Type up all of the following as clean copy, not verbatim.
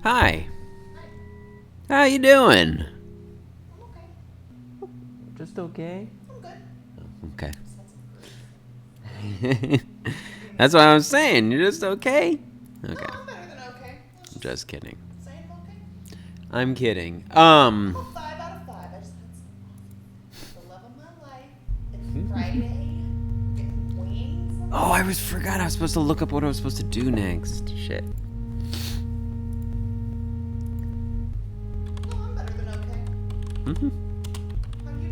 Hi. How you doing? I'm okay. Just okay? I'm good. Okay. That's what I was saying. You're just okay? Okay. No, I'm better than okay. I'm just kidding. Saying okay. I'm kidding. I'm a 5 out of 5. I just had some the love of my life. It's Friday. We're getting wings. Oh, I forgot I was supposed to look up what I was supposed to do next. Shit. No, I'm better than okay. Mm-hmm. How you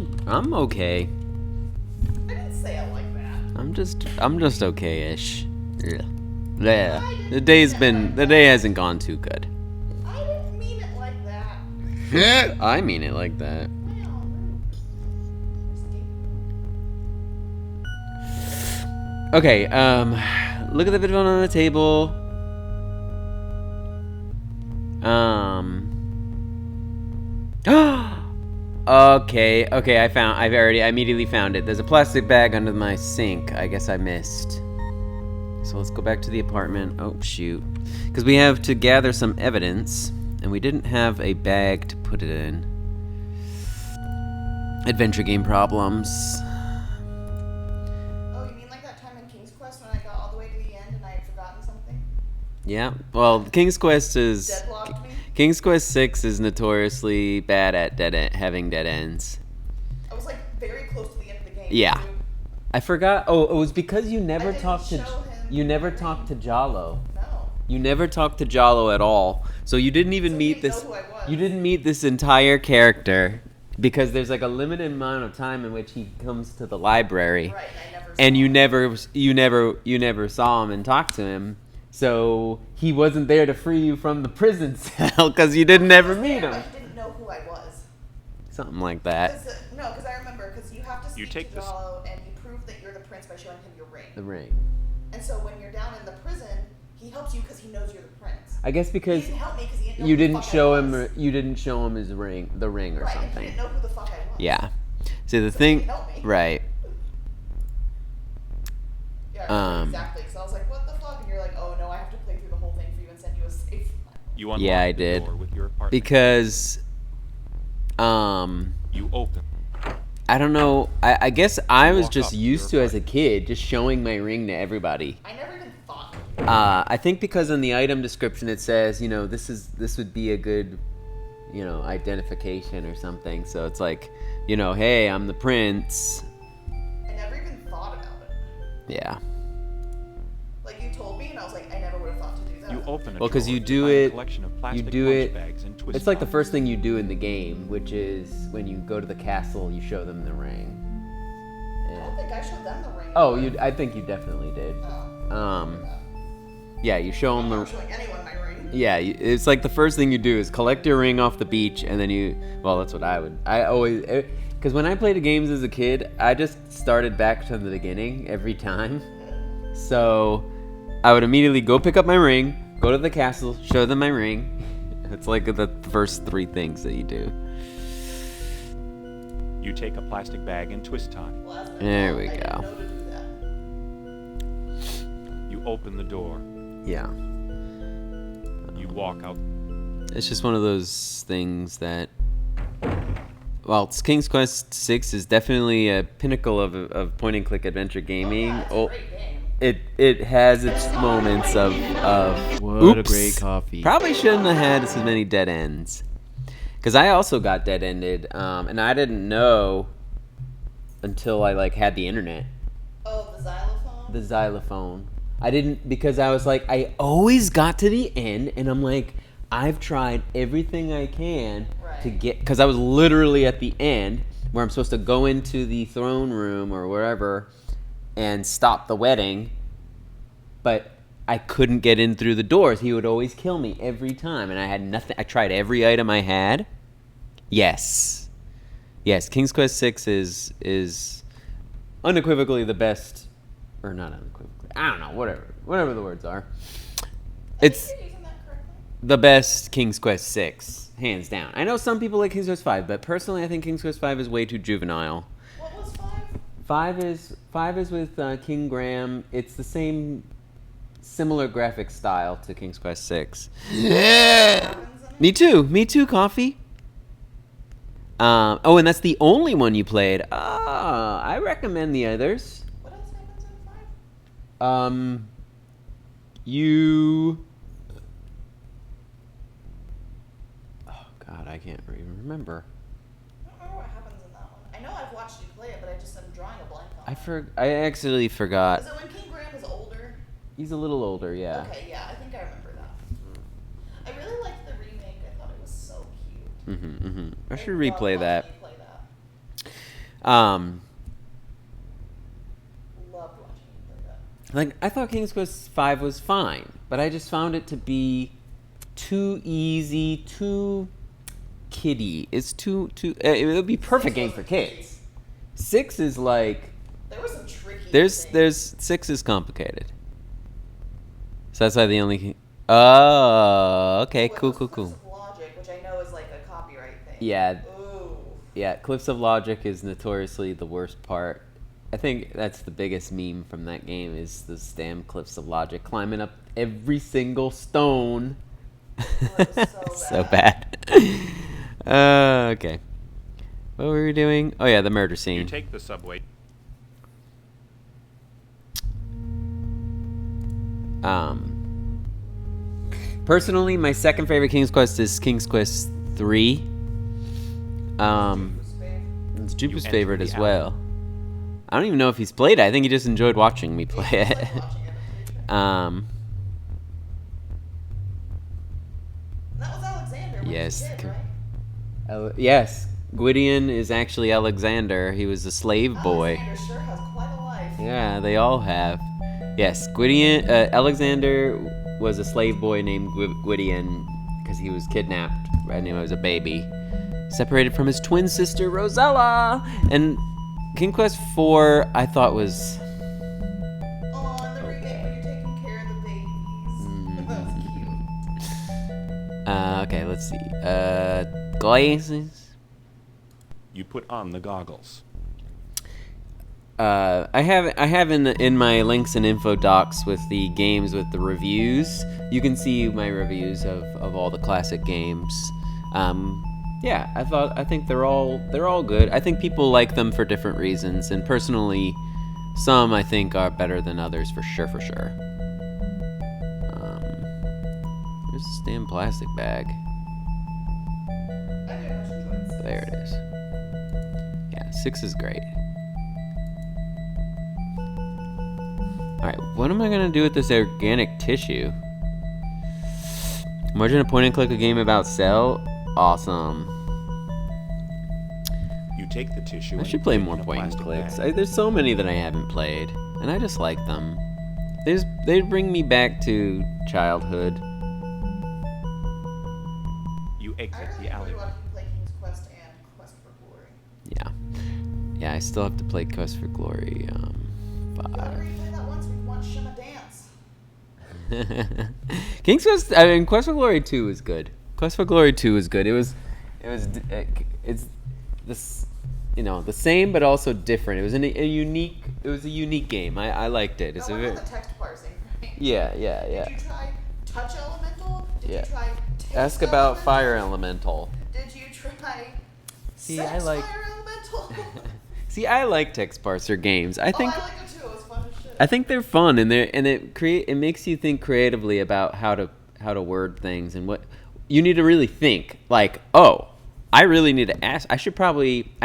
doing? I'm okay. I didn't say it like that. I'm just okay-ish. Yeah. The day hasn't gone too good. I didn't mean it like that. I mean it like that. Well, rude. Okay, look at the video on the table. Okay, I immediately found it. There's a plastic bag under my sink. I guess I missed. So let's go back to the apartment. Oh, shoot. Because we have to gather some evidence, and we didn't have a bag to put it in. Adventure game problems. Oh, you mean like that time in King's Quest when I got all the way to the end and I had forgotten something? Yeah, well, King's Quest Deadlocked me? King's Quest 6 is notoriously bad at having dead ends. I was like very close to the end of the game. Yeah. Dude. I forgot. Oh, it was because you never didn't talked to show him you never my talked to ring. Jalo. No. You never talked to Jalo at all. So you didn't even So he meet didn't this. know who I was. You didn't meet this entire character because there's like a limited amount of time in which he comes to the library, Right, and I never and saw you never saw him and talked to him. So he wasn't there to free you from the prison cell because you didn't ever meet him. I didn't know who I was. Something like that. Because I remember, because you have to speak take to this- Jalo and you prove that you're the prince by showing him your ring. The ring. And so when you're down in the prison, he helps you because he knows you're the prince. I guess He because didn't help me because he didn't know you who the didn't fuck show I him. was. You didn't show him his ring, the ring or Right, and he something. didn't know who the fuck I was. Yeah. See the So thing, he helped me. right? Yeah, I remember exactly. So I was like, what the fuck? And you're like, oh no, I have to play through the whole thing for you and send you a save file. You unlocked Yeah, I the did. door with your apartment. Because, You open. I don't know. I guess I was Walk just up to used your to as a kid just showing my ring to everybody. I never even thought. I think because in the item description it says, this would be a good, identification or something. So it's like, hey, I'm the prince. I never even thought Yeah. Like, you told me, and I was like, I never would have thought to do that. You open a Well, because drawer you to do find a it. collection of You plastic do lunch it. bags and twist It's like the ties. first thing you do in the game, which is when you go to the castle, you show them the ring. I don't think I showed them the ring. Oh, I think you definitely did. Oh. Yeah, you show them I'm the. not showing anyone my ring. Yeah, it's like the first thing you do is collect your ring off the beach, and then you. Well, that's what I would. I always. Because when I played games as a kid, I just started back to the beginning every time. So I would immediately go pick up my ring, go to the castle, show them my ring. It's like the first 3 things that you do. You take a plastic bag and twist tie. Well, that's There we I didn't go. know to do that. You open the door. Yeah. You walk out. It's just one of those things that. Well, King's Quest VI is definitely a pinnacle of point-and-click adventure gaming. Oh, yeah, it's a great game. It has its moments of What a oops, great coffee. Probably shouldn't have had so many dead ends. Because I also got dead-ended, and I didn't know until I had the internet. Oh, the xylophone? The xylophone. I didn't, because I was like, I always got to the end, and I'm like, I've tried everything I can to get, because I was literally at the end where I'm supposed to go into the throne room or wherever and stop the wedding, but I couldn't get in through the doors. He would always kill me every time, and I had nothing. I tried every item I had. Yes, King's Quest VI is unequivocally the best, or not unequivocally. I don't know, whatever the words are. It's You're using that correctly? the best King's Quest VI, hands down. I know some people like King's Quest V, but personally I think King's Quest V is way too juvenile. What was 5? Five is with King Graham. It's the same, similar graphic style to King's Quest VI. Me too, Coffee. And that's the only one you played. I recommend the others. What else happens in 5? You. Oh God, I can't even remember. I don't remember what happens in that one. I know I've watched you play it, but I'm drawing a blank on it. I actually forgot. Is it when King Graham is older? He's a little older, yeah. Okay, yeah, I think I remember that. I really liked the remake. I thought it was so cute. I should love replay watching that. you play that. Um, Loved watching you play that. like I thought King's Quest V was fine, but I just found it to be too easy, too kiddie. It's too. It would be perfect game for kids. 6 is like. There was some tricky There's things. 6 is complicated. So that's why the only. Oh, okay, With cool. those Cliffs of Logic, which I know is like a copyright thing. Yeah. Ooh. Yeah, Cliffs of Logic is notoriously the worst part. I think that's the biggest meme from that game is the damn Cliffs of Logic, climbing up every single stone. It was so So bad. Okay. What were we doing? Oh yeah, the murder You scene. take the subway. Personally, my second favorite King's Quest is King's Quest 3. It's Jupe's enter favorite the as alley. well. I don't even know if he's played it. I think he just enjoyed watching me play It's it. like watching it. Um, That was Alexander. When Yes, He was a kid, right? yes, Gwydion is actually Alexander. He was a slave boy. Alexander sure has quite a life. Yeah, they all have. Yes, Gwydion. Alexander was a slave boy named Gwydion because he was kidnapped when he was a baby, separated from his twin sister Rosella. And King Quest IV, I thought was. Oh, and the remake when you're taking care of the babies. That was cute. Okay, let's see. Glasses. You put on the goggles. I have in my links and info docs with the games with the reviews. You can see my reviews of all the classic games. Yeah, I think they're all good. I think people like them for different reasons, and personally, some I think are better than others for sure. There's this damn plastic bag. I very much enjoyed Six. There it is. Yeah, 6 is great. Alright, what am I gonna do with this organic tissue? Imagine a point and click a game about Cell? Awesome. You take the tissue. I and should play put it more in a point and plastic clicks. bag. There's so many that I haven't played, and I just like them. They bring me back to childhood. You I exit really the enjoyed alleyway. watching you play King's Quest and Quest for Glory. Yeah, I still have to play Quest for Glory You only 5. replayed that once. We watched Shimma dance. King's Quest. I mean, Quest for Glory 2 is good. Quest for Glory 2 is good. It's this, the same but also different. It was a unique game. I liked it. It's No, a what very, about the text parsing, right? yeah. Did you try Touch Elemental? Did Yeah. you try Taste Ask about Elemental? Fire Elemental. Did you try See, Sex I like- Fire Elemental? See, I like text parser games. I think I like it too. It's fun as shit. I think they're fun, and it makes you think creatively about how to word things and what you need to really think. Like, oh, I really need to ask. I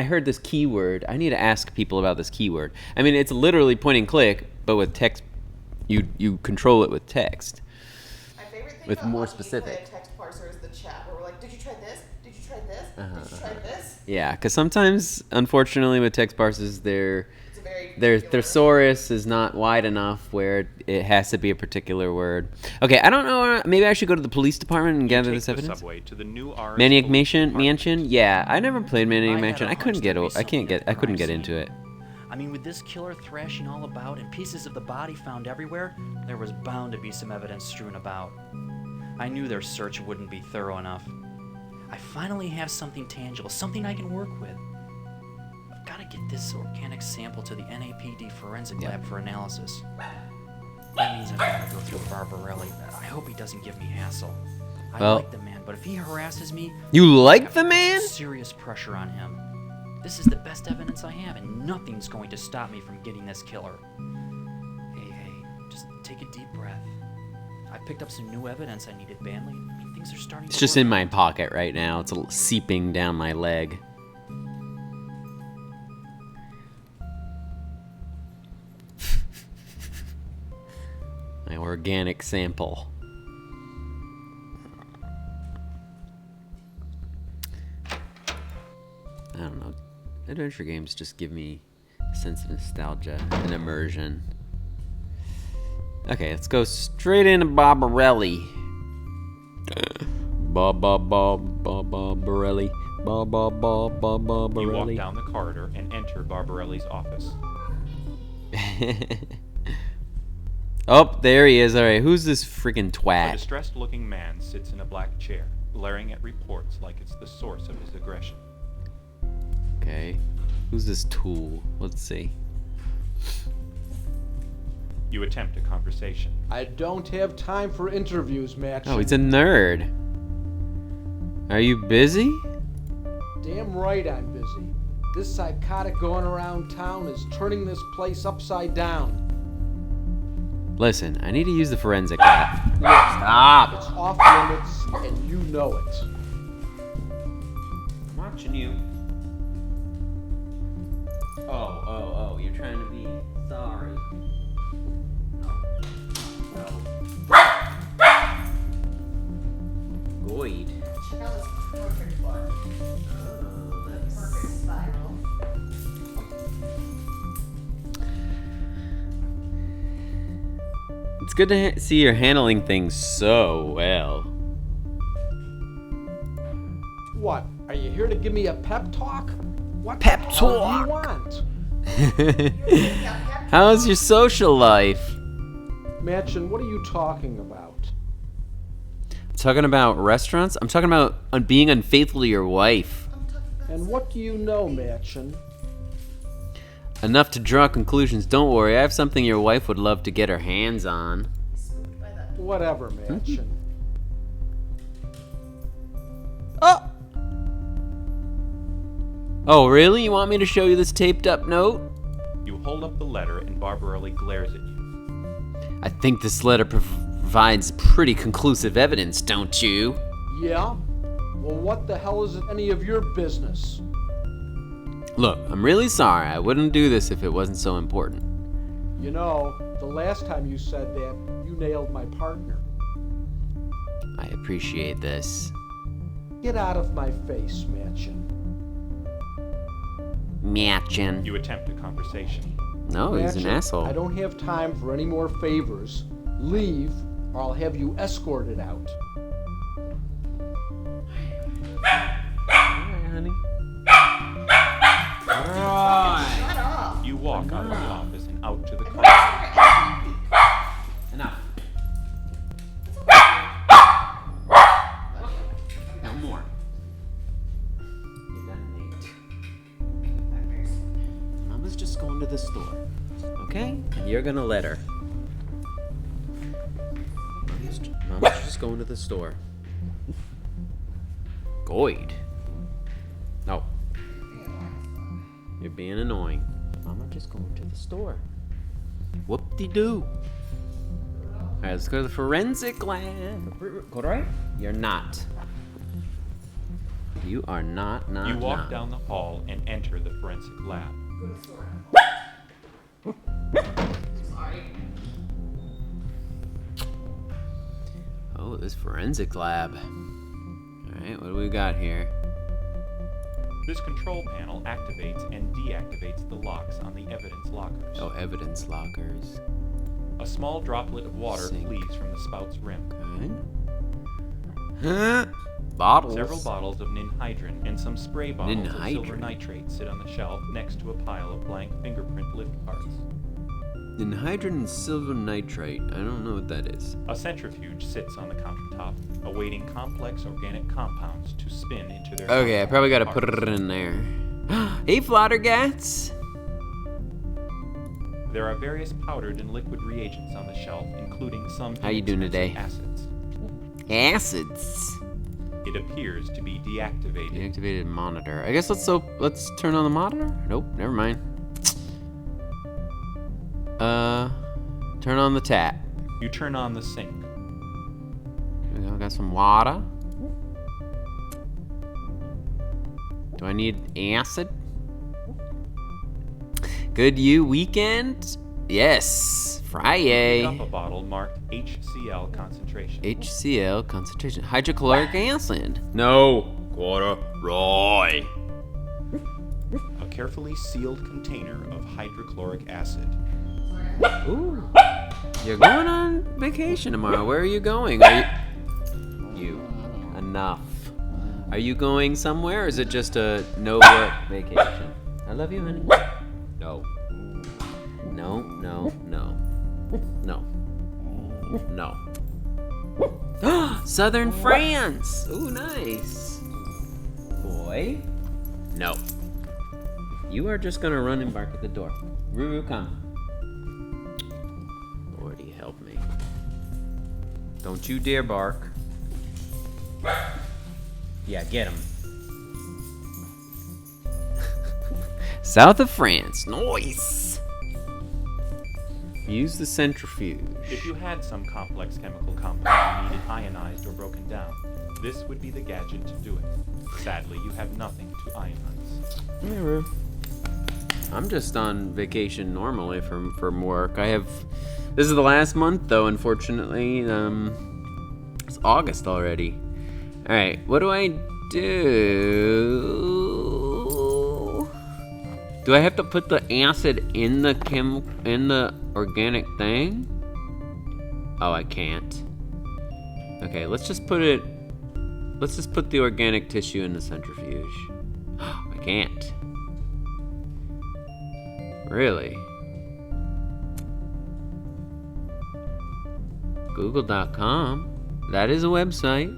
heard this keyword. I need to ask people about this keyword. I mean, it's literally point and click, but with text, you control it with text. My favorite thing with about more watching you play specific. a text parser is the chat where we're like, did you try this? Did you try this? Did you try this? Yeah, because sometimes, unfortunately, with text parsers, It's a very their particular- thesaurus is not wide enough where it has to be a particular word. Okay, I don't know. Maybe I should go to the police department and gather Take this the evidence. subway to the new Orange Maniac Police Mansion? Department. Yeah, I never played Maniac I had Mansion. a I couldn't hunch get. there'd be I can't get. something at the I couldn't get crime into it. I mean, with this killer thrashing all about and pieces of the body found everywhere, there was bound to be some evidence strewn about. I knew their search wouldn't be thorough enough. I finally have something tangible, something I can work with. I've got to get this organic sample to the NAPD forensic Yep. lab for analysis. That means I've got to go through Barbarelli. I hope he doesn't give me hassle. I Well- like the man, but if he harasses me, You I like have the to put man? serious pressure on him. This is the best evidence I have, and nothing's going to stop me from getting this killer. Hey, just take a deep breath. I picked up some new evidence I needed badly. I mean, things are starting It's to just work. in my pocket right now. It's seeping down my leg. My organic sample. I don't know. Adventure games just give me a sense of nostalgia and immersion. Okay, let's go straight into Barbarelli. Barbarelli. Barbarelli. You walk down the corridor and enter Barbarelli's office. Oh, there he is. All right, who's this freaking A twat? distressed-looking man sits in a black chair, glaring at reports like it's the source of his aggression. Okay, who's this tool? Let's see. You attempt a conversation. I don't have time for interviews, Matt. Oh, he's a nerd. Are you busy? Damn right I'm busy. This psychotic going around town is turning this place upside down. Listen, I need to use the forensic lab. Stop! It's off limits, and you know it. I'm watching you. Oh, you're trying to be sorry. No. Goid. Check out this perfect bar. Oh, The perfect spiral. It's good to see you're handling things so well. What? Are you here to give me a pep talk? What Pep the hell talk. do you want? How's your social life? Matchin, what are you talking about? Talking about restaurants? I'm talking about being unfaithful to your wife. And what do you know, Matchin? Enough to draw conclusions. Don't worry, I have something your wife would love to get her hands on. Spooked by that. Whatever, Matchin. Oh! Oh, really? You want me to show you this taped up note? You hold up the letter and Barbarelli glares at you. I think this letter provides pretty conclusive evidence, don't you? Yeah? Well, what the hell is it any of your business? Look, I'm really sorry. I wouldn't do this if it wasn't so important. You know, the last time you said that, you nailed my partner. I appreciate this. Get out of my face, Matchin. Matchin. You attempt a conversation. No, he's an Matchin, asshole. I don't have time for any more favors. Leave, or I'll have you escorted out. Alright, honey. Alright. Shut up. You walk out of the office and out to the car. Enough. No more. You're done, Nate. Mama's just going to the store. Okay? And you're gonna let her. Mama's just going to the store. Goid. No. You're being annoying. Mama just going to the store. Whoop-de-doo. Alright, let's go to the forensic lab. Go right? You're not. You are not. You walk down the hall and enter the forensic lab. Sorry. Oh, this forensic lab. Alright, what do we got here? This control panel activates and deactivates the locks on the evidence lockers. Oh, evidence lockers. A small droplet of water Sink. flees from the spout's rim. Okay. Huh? Bottles. Several bottles of ninhydrin and some spray bottles of silver Ninhydrin. nitrate sit on the shelf next to a pile of blank fingerprint lift parts. Ninhydrin and silver nitrate. I don't know what that is. A centrifuge sits on the countertop, awaiting complex organic compounds to spin into their. Okay, I probably gotta put parts. it in there. Hey, Flottergats! There are various powdered and liquid reagents on the shelf, including some How you doing today? acids. Acids. It appears to be deactivated. Deactivated monitor. I guess let's turn on the monitor? Nope, never mind. Turn on the tap. You turn on the sink. Here we go, got some water. Do I need acid? Good you weekend? Yes, Friday. Pick up a bottle marked HCl concentration. HCl concentration. Hydrochloric acid. No. Corduroy. A carefully sealed container of hydrochloric acid. Ooh. You're going on vacation tomorrow. Where are you going? You. Enough. Are you going somewhere or is it just a no work vacation? I love you, honey. No. No, no, no. No. No. Southern France. Ooh, nice. Boy. No. You are just gonna run and bark at the door. Ruru, come. Lordy, help me. Don't you dare bark. Yeah, get him. South of France. Nice. Use the centrifuge. If you had some complex chemical compound you needed ionized or broken down, this would be the gadget to do it. Sadly, you have nothing to ionize. Whatever. I'm just on vacation normally from work. This is the last month though, unfortunately. It's August already. Alright, what do I do? Do I have to put the acid in the organic thing? Oh, I can't. Okay, let's just put the organic tissue in the centrifuge. I can't. Really? Google.com. That is a website.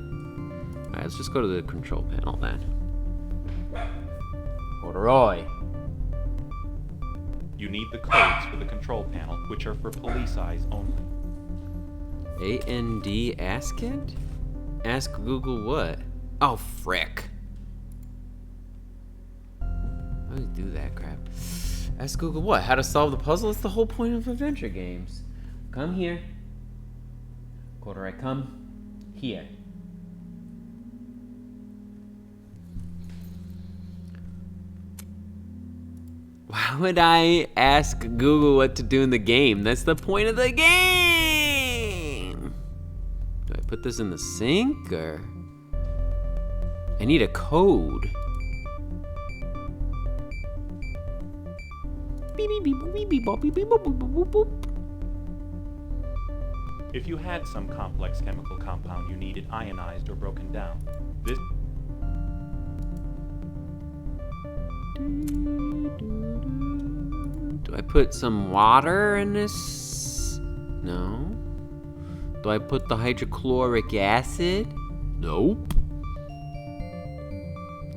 Alright, let's just go to the control panel then. Corduroy. You need the codes for the control panel, which are for police eyes only. AND Ask It? Ask Google what? Oh, frick. How do you do that crap? Ask Google what? How to solve the puzzle? That's the whole point of adventure games. Come here. Corduroy, come here. Why would I ask Google what to do in the game? That's the point of the game! Do I put this in the sink, or... I need a code. If you had some complex chemical compound you needed ionized or broken down, this... Do I put some water in this? No. Do I put the hydrochloric acid? Nope.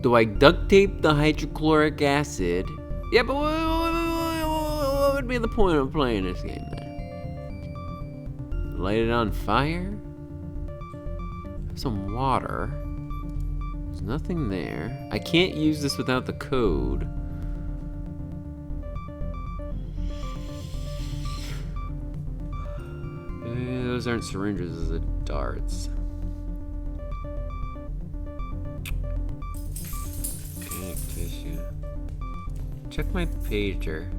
Do I duct tape the hydrochloric acid? Yeah, but what would be the point of playing this game then? Light it on fire? Have some water. There's nothing there. I can't use this without the code. Those aren't syringes, those are darts. Panic tissue. Check my pager.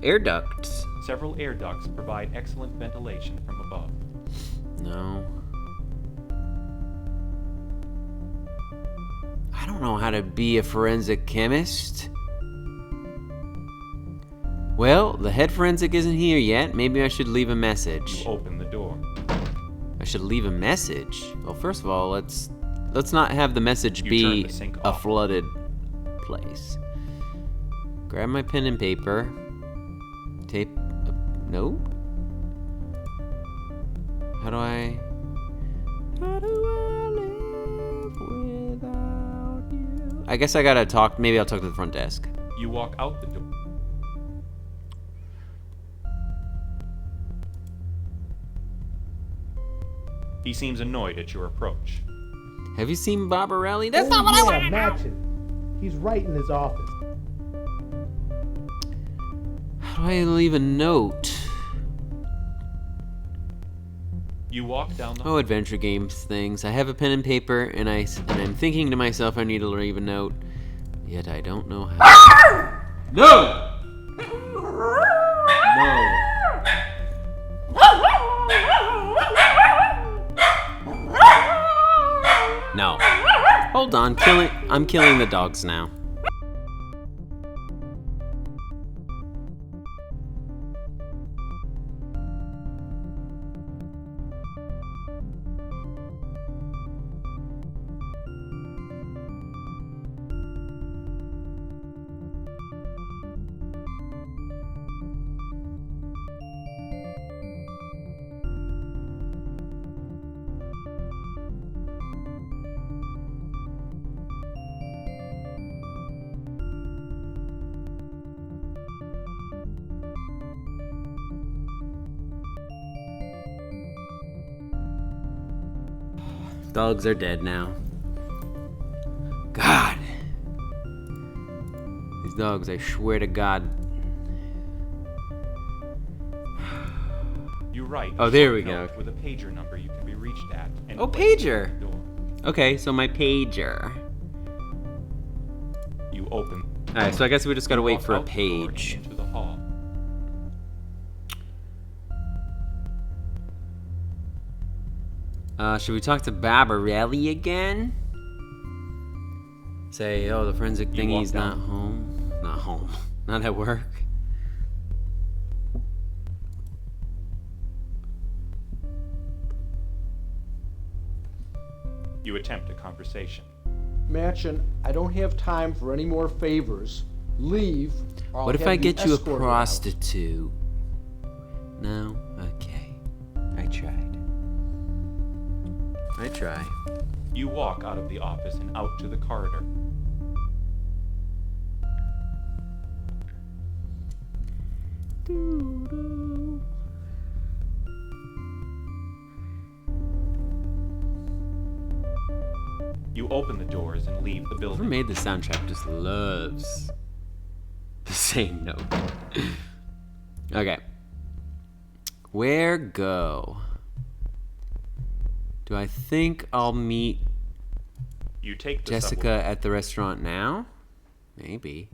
Air ducts. Several air ducts provide excellent ventilation from above. No. I don't know how to be a forensic chemist. Well, the head forensic isn't here yet. Maybe I should leave a message. You open the door. I should leave a message. Well, first of all, let's not have the message You be turn the sink a off. flooded place. Grab my pen and paper. Tape a note. How do I live without you? I guess I gotta talk. Maybe I'll talk to the front desk. You walk out the door. He seems annoyed at your approach. Have you seen Barbarelli? That's not what I want to know. Imagine. He's right in his office. How do I leave a note? You walk down the Oh, adventure games things. I have a pen and paper, and I'm thinking to myself I need to leave a note. Yet I don't know how. No! No. No. Hold on, I'm killing the dogs now. Dogs are dead now. God. These dogs, I swear to God. You write. Oh, a there short we go. note with a pager number you can be reached at. And Oh, place it pager. at the door. Okay, so my pager. You open. Alright, so I guess we just gotta You wait walk for a out the door and page. into the hall. Should we talk to Barbarelli again? Say, oh, the forensic You thingy's walk not down. home. Not home. Not at work. You attempt a conversation. Machin, I don't have time for any more favors. Leave. Or I'll What if have I get you a escorted out. prostitute? No? Okay. I tried. I try. You walk out of the office and out to the corridor. You open the doors and leave the Whoever building. made the soundtrack just loves the same note. Okay. Where go? Do I think I'll meet You take the Jessica subway. at the restaurant now? Maybe.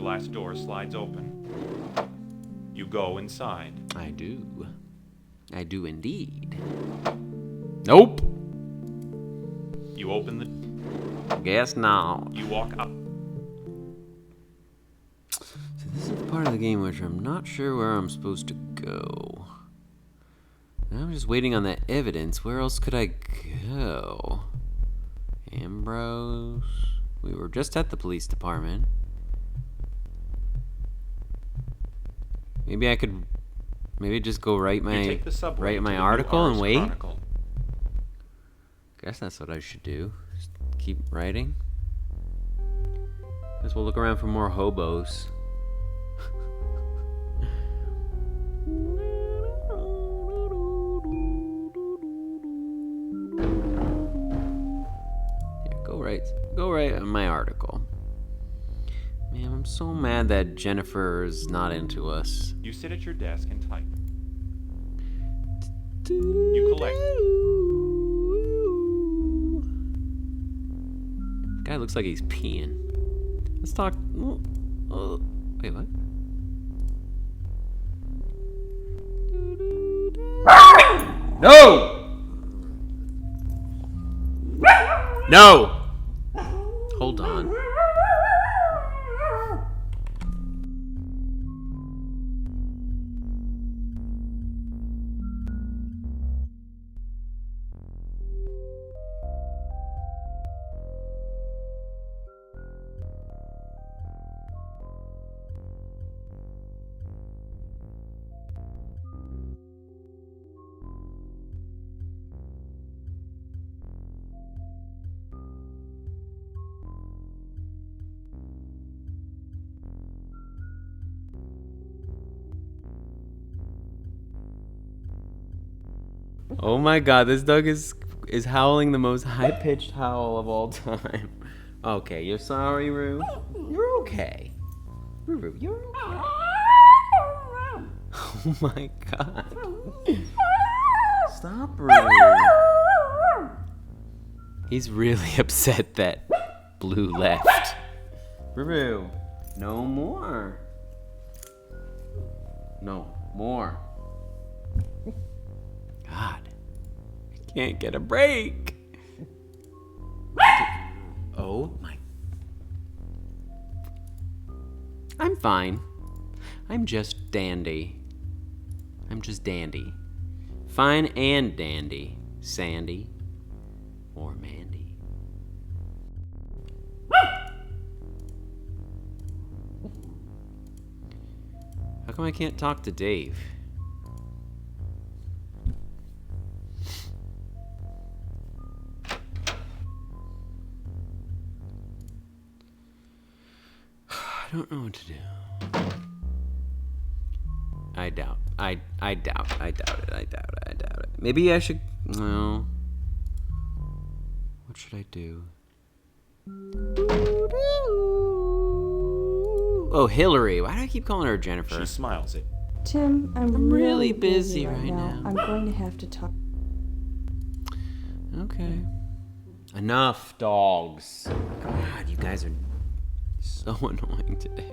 glass door slides open. You go inside. I do. I do indeed. Nope. You open the... Guess not. You walk up. So this is the part of the game which I'm not sure where I'm supposed to go. Now I'm just waiting on that evidence. Where else could I go? Ambrose. We were just at the police department. Maybe I could just go write You my take the subway to my the New article and Ars wait. Chronicle. Guess that's what I should do. Just keep writing. Guess we'll look around for more hobos. Yeah, go write on my article. Man, I'm so mad that Jennifer is not into us. You sit at your desk and type. You collect. Guy looks like he's peeing. Let's talk. Wait, what? No! No! Hold on. Oh my god, this dog is howling the most high-pitched howl of all time. Okay, you're sorry, Rue? You're okay. Rue, you're okay. Oh my god. Stop, Rue. He's really upset that Blue left. Rue, no more. No more. God, I can't get a break. Oh my. I'm fine. I'm just dandy. I'm just dandy. Fine and dandy. Sandy. Or Mandy. How come I can't talk to Dave? I don't know what to do. I doubt it. Maybe I should, well, what should I do? Oh, Hillary. Why do I keep calling her Jennifer? She smiles at. Tim, I'm really really busy right now. I'm going to have to talk. Okay. Enough, dogs. God, you guys are so annoying today.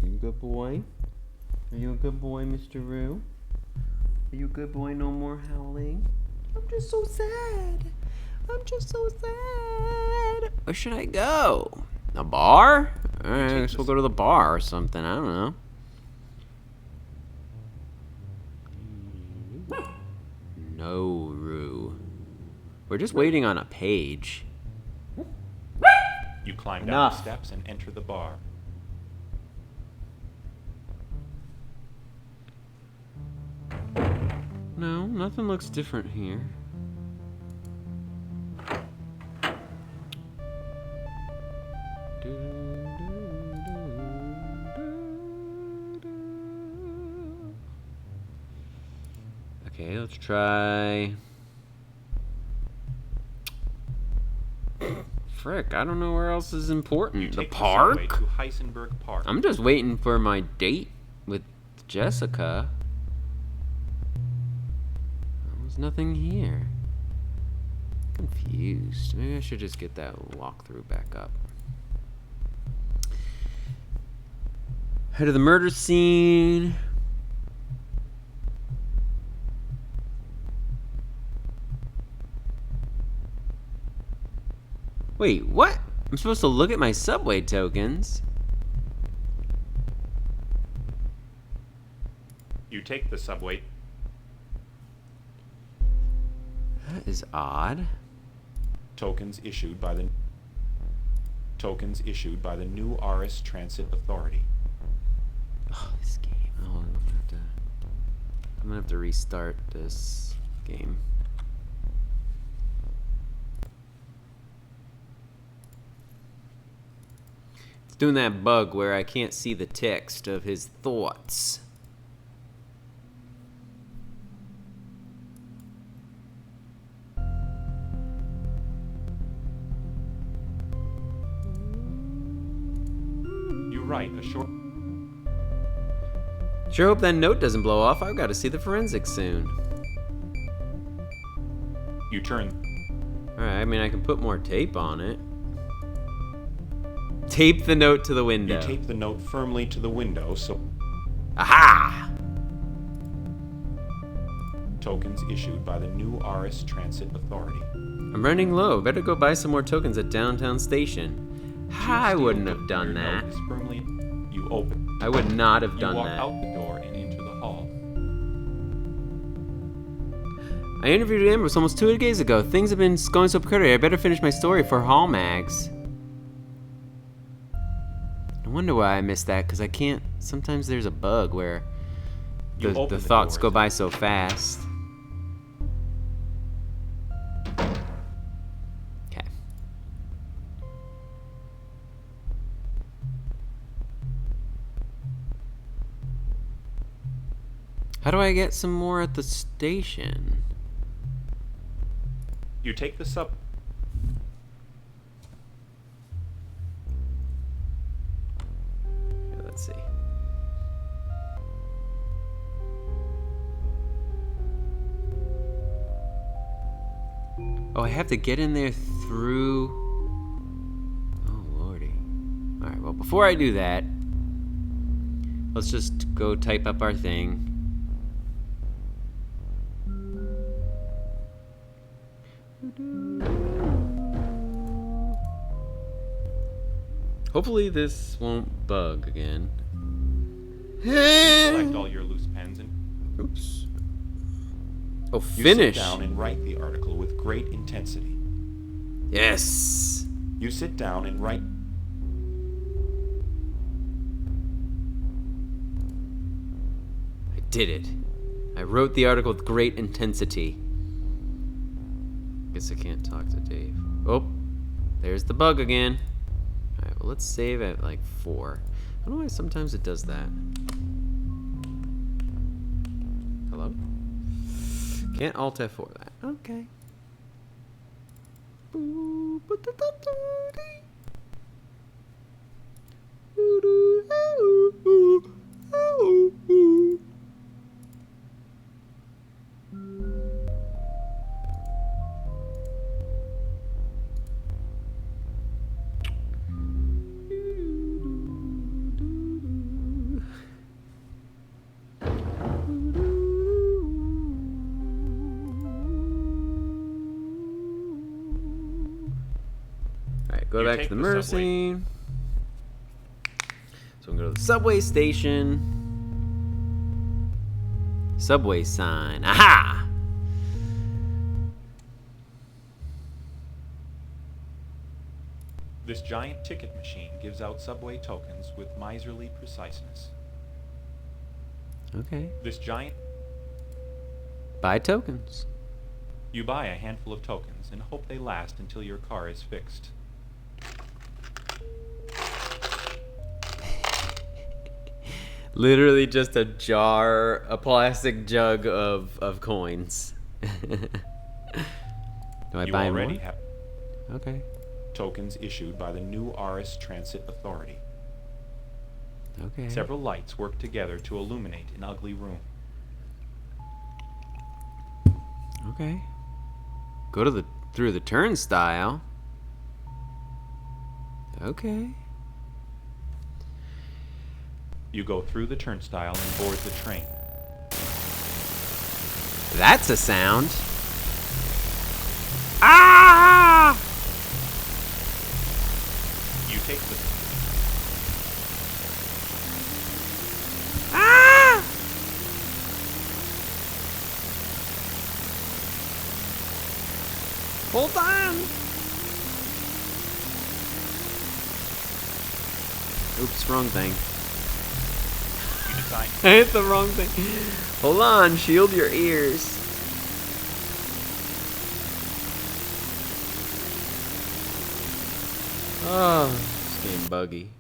You a good boy? Are you a good boy, Mr. Roo? Are you a good boy? No more howling? I'm just so sad. I'm just so sad. Where should I go? A bar? Alright, I guess we'll go to the bar or something. I don't know. No, Roo. We're just waiting on a page. You climb down Enough. the steps and enter the bar. No, nothing looks different here. Okay, let's try. Frick, I don't know where else is important. You The take subway park? to Heisenberg Park. I'm just waiting for my date with Jessica. There's nothing here. confused. Maybe I should just get that walkthrough back up. Head of the murder scene. Wait, what? I'm supposed to look at my subway tokens. You take the subway. That is odd. Tokens issued by the new Aris Transit Authority. Oh, this game. Oh, I'm gonna have to restart this game. It's doing that bug where I can't see the text of his thoughts. You write a short. Sure hope that note doesn't blow off. I've got to see the forensics soon. You turn. Alright, I mean, I can put more tape on it. Tape the note to the window. You tape the note firmly to the window so. Aha! Tokens issued by the new Aris Transit Authority. I'm running low. Better go buy some more tokens at downtown station. I wouldn't have done Your that. note is firmly. You open. I would not have You done walk that. out the door and into the hall. I interviewed Ambrose almost 2 days ago. Things have been going so precarious. I better finish my story for Hall Mags. I wonder why I missed that, because I can't. Sometimes there's a bug where You the open the thoughts doors. go by so fast. Okay. How do I get some more at the station? You take the sub. Here, let's see. Oh, I have to get in there through... Oh, lordy. Alright, well, before I do that, let's just go type up our thing. Hopefully this won't bug again. Collect all your loose pens and Oops. Oh, you finish. sit down and write the article with great intensity. Yes. You sit down and write. I did it. I wrote the article with great intensity. Guess I can't talk to Dave. Oh, there's the bug again. Alright, well, let's save at like 4. I don't know why sometimes it does that. Hello? Can't Alt F4 that. Okay. Go You back take to the the murder subway. scene. So I'm gonna go to the subway station. Subway sign. Aha! This giant ticket machine gives out subway tokens with miserly preciseness. Okay. This giant. Buy tokens. You buy a handful of tokens and hope they last until your car is fixed. Literally just a jar, a plastic jug of coins. Do I You buy already more? have Okay. tokens issued by the new Aris Transit Authority. Okay. Several lights work together to illuminate an ugly room. Okay. Go to the Through the turnstile? Okay. You go through the turnstile and board the train. That's a sound. Ah! You take the Ah! Hold on. Oops, wrong thing. you decide I hit the wrong thing. Hold on, shield your ears. Oh, it's getting buggy.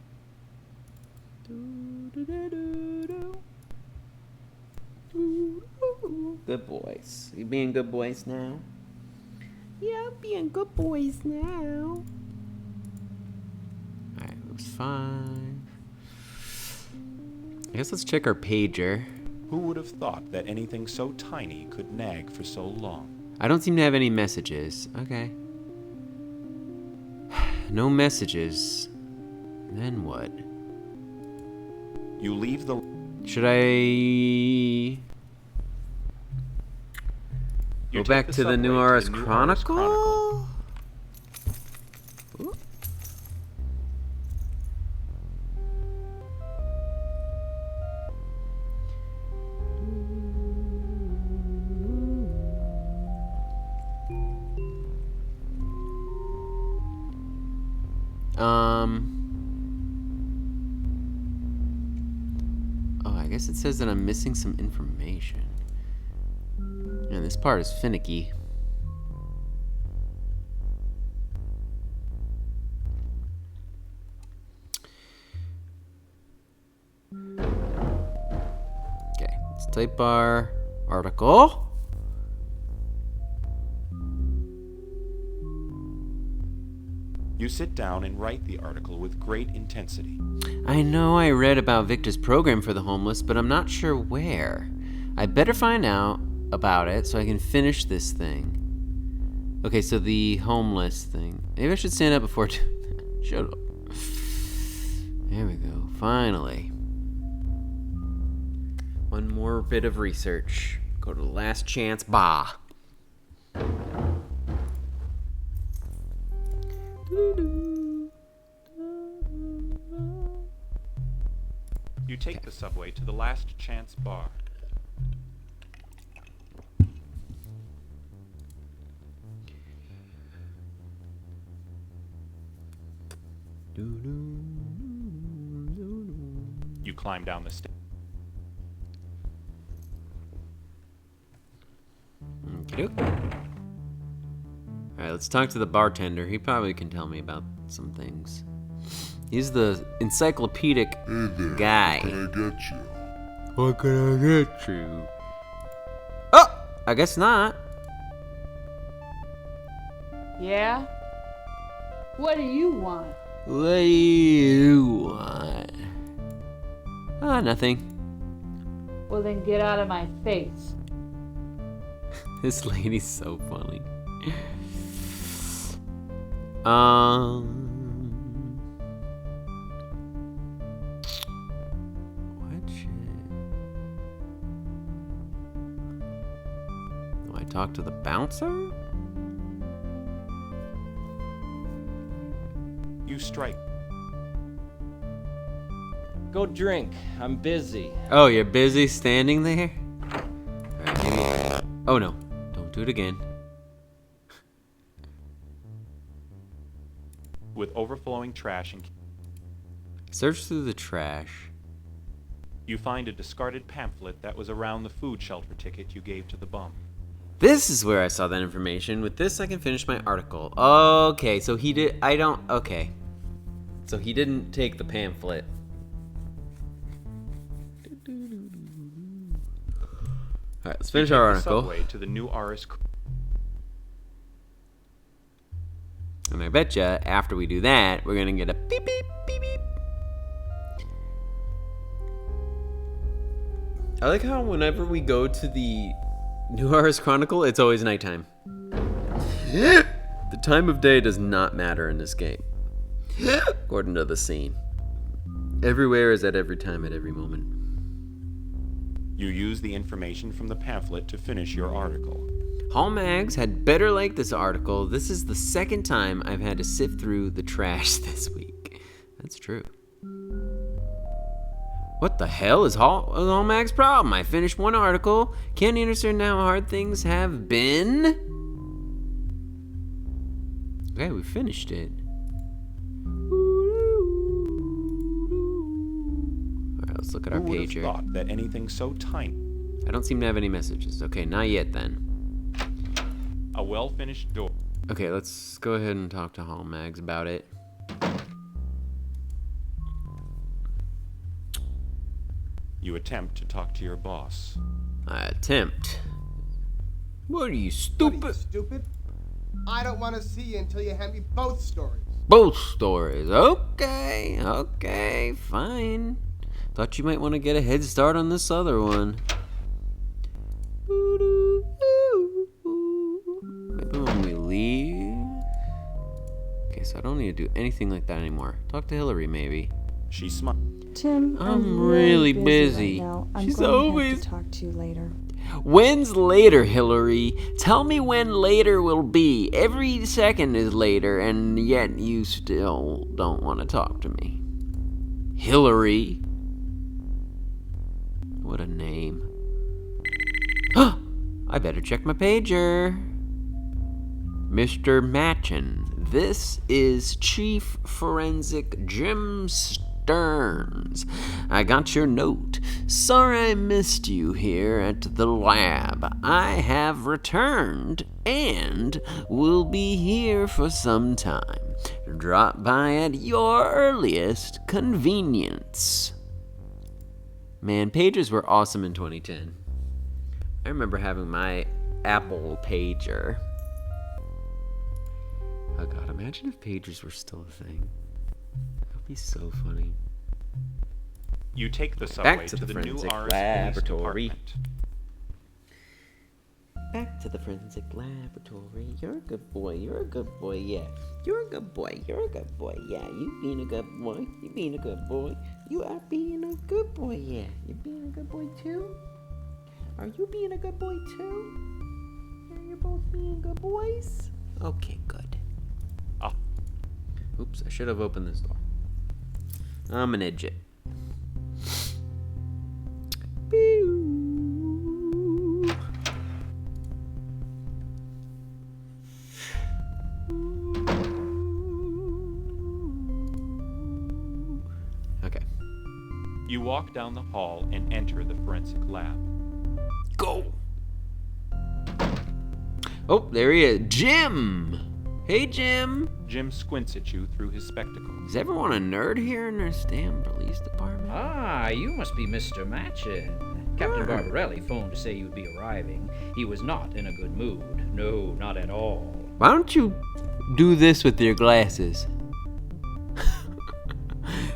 Good boys. You being good boys now? Yeah, being good boys now. Alright, it was fine. I guess let's check our pager. Who would have thought that anything so tiny could nag for so long? I don't seem to have any messages. Okay. No messages. Then what? You leave the Should I go take back the to the subway New to Ars the New Ars Chronicle? Ooh. Oh, I guess it says that I'm missing some information. And this part is finicky. Okay, let's type our article. You sit down and write the article with great intensity. I know I read about Victor's program for the homeless, but I'm not sure where. I better find out about it so I can finish this thing. Okay, so the homeless thing. Maybe I should stand up before doing that. Shut up. There we go. Finally. One more bit of research. Go to the last chance. Bah. You take the subway to the Last Chance bar. You climb down the stairs. Alright, let's talk to the bartender. He probably can tell me about some things. He's the encyclopedic guy. What can I get you? What can I get you? Oh! I guess not. Yeah? What do you want? What do you want? Ah, nothing. Well, then get out of my face. This lady's so funny. What shit? Do I talk to the bouncer? You strike. Go drink. I'm busy. Oh, you're busy standing there? Alright, maybe. Oh no. Don't do it again. With overflowing trash and Search through the trash. you find a discarded pamphlet that was around the food shelter ticket you gave to the bum. This is where I saw that information. With this, I can finish my article. Okay, so he did. I don't. Okay. So he didn't take the pamphlet. Alright, let's finish our The article. subway to the New Ars. And I betcha after we do that, we're gonna get a beep beep beep beep. I like how whenever we go to the New Ars Chronicle, it's always nighttime. The time of day does not matter in this game, according to the scene. Everywhere is at every time, at every moment. You use the information from the pamphlet to finish your article. Hall Mags had better like this article. This is the second time I've had to sift through the trash this week. That's true. What the hell is Hall Mag's problem? I finished one article. Can't you understand how hard things have been? Okay, we finished it. Alright, let's look at our Who would have pager. thought that anything so tiny, I don't seem to have any messages. Okay, not yet then. a well-finished door, Okay, let's go ahead and talk to Hall Mags about it. you attempt to talk to your boss. I attempt. What are you, What stupid? are you, stupid? I don't want to see you until you hand me both stories. Both stories. Okay, fine. Thought you might want to get a head start on this other one. Maybe when we leave. Okay, so I don't need to do anything like that anymore. Talk to Hillary, maybe. She smiled. Tim, I'm really busy. busy. Right now. I'm She's going always- to have to talk to you later. When's later, Hillary? Tell me when later will be. Every second is later, and yet you still don't want to talk to me. Hillary. What a name. I better check my pager. Mr. Matchin, this is Chief Forensic Jim Stearns. I got your note. Sorry I missed you here at the lab. I have returned and will be here for some time. Drop by at your earliest convenience. Man, pagers were awesome in 2010. I remember having my Apple pager. Oh god, imagine if pagers were still a thing. That would be so funny. You take the subway to to the the new forensic R's laboratory. police department. Back to the forensic laboratory. You're a good boy. You're a good boy, yeah. You're a good boy. You're a good boy, yeah. You being a good boy. You being a good boy. You are being a good boy, yeah. You being a good boy too? Are you being a good boy too? Yeah, you're both being good boys? Okay, good. Ah. Oops, I should have opened this door. I'm an idiot. Okay. You walk down the hall and enter the forensic lab. Go! Oh, there he is. Jim! Hey, Jim! Jim squints at you through his spectacles. Is everyone a nerd here in this damn police department? Ah, you must be Mr. Matchin. Captain Barbarelli phoned to say you'd be arriving. He was not in a good mood. No, not at all. Why don't you do this with your glasses?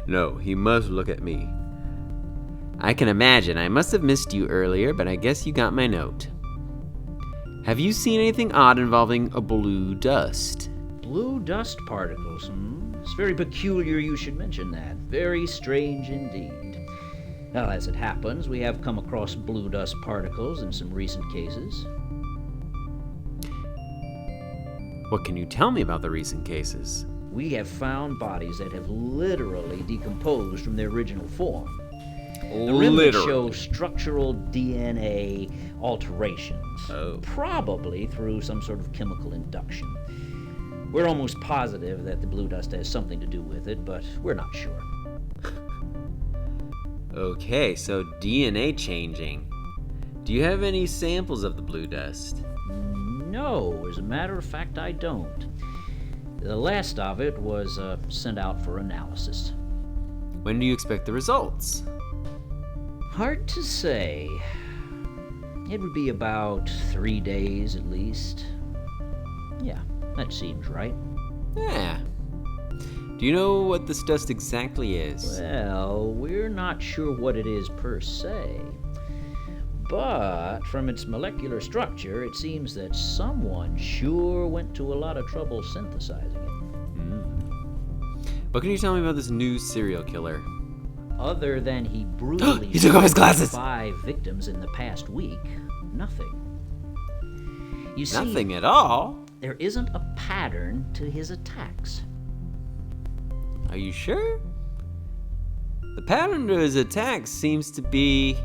No, he must look at me. I can imagine. I must have missed you earlier, but I guess you got my note. Have you seen anything odd involving a blue dust? Blue dust particles, It's very peculiar you should mention that. Very strange indeed. Well, as it happens, we have come across blue dust particles in some recent cases. What can you tell me about the recent cases? We have found bodies that have literally decomposed from their original form. The remnants show structural DNA alterations, probably through some sort of chemical induction. We're almost positive that the blue dust has something to do with it, but we're not sure. Okay, so DNA changing. Do you have any samples of the blue dust? No, as a matter of fact, I don't. The last of it was sent out for analysis. When do you expect the results? Hard to say. It would be about 3 days at least. Yeah, that seems right. Yeah. Do you know what this dust exactly is? Well, we're not sure what it is per se, But from its molecular structure, it seems that someone sure went to a lot of trouble synthesizing it. What can you tell me about this new serial killer? Other than he brutally He took off his glasses! 5 victims in the past week, nothing. You see, Nothing at all? there isn't a pattern to his attacks. Are you sure? The pattern to his attacks seems to be...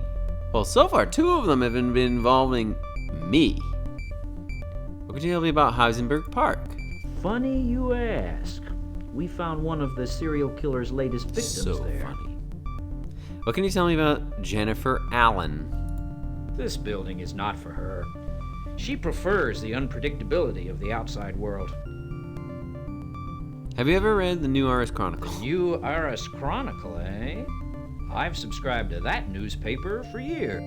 Well, so far, 2 of them have been involving me. What could you tell me about Heisenberg Park? Funny you ask. We found one of the serial killer's latest victims So there. funny. What can you tell me about Jennifer Allen? This building is not for her. She prefers the unpredictability of the outside world. Have you ever read the New Ars Chronicle? New Aris Chronicle, eh? I've subscribed to that newspaper for years.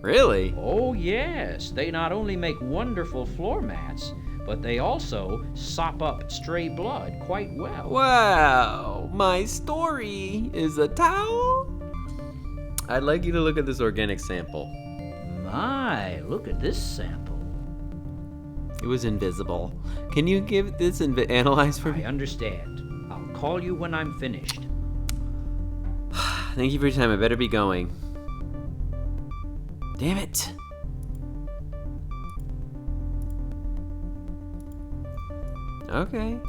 Really? Oh, yes. They not only make wonderful floor mats, but they also sop up stray blood quite well. Wow, my story is a towel? I'd like you to look at this organic sample. My, look at this sample. It was invisible. Can you give this analyze for me? I understand. I'll call you when I'm finished. Thank you for your time. I better be going. Damn it. Okay.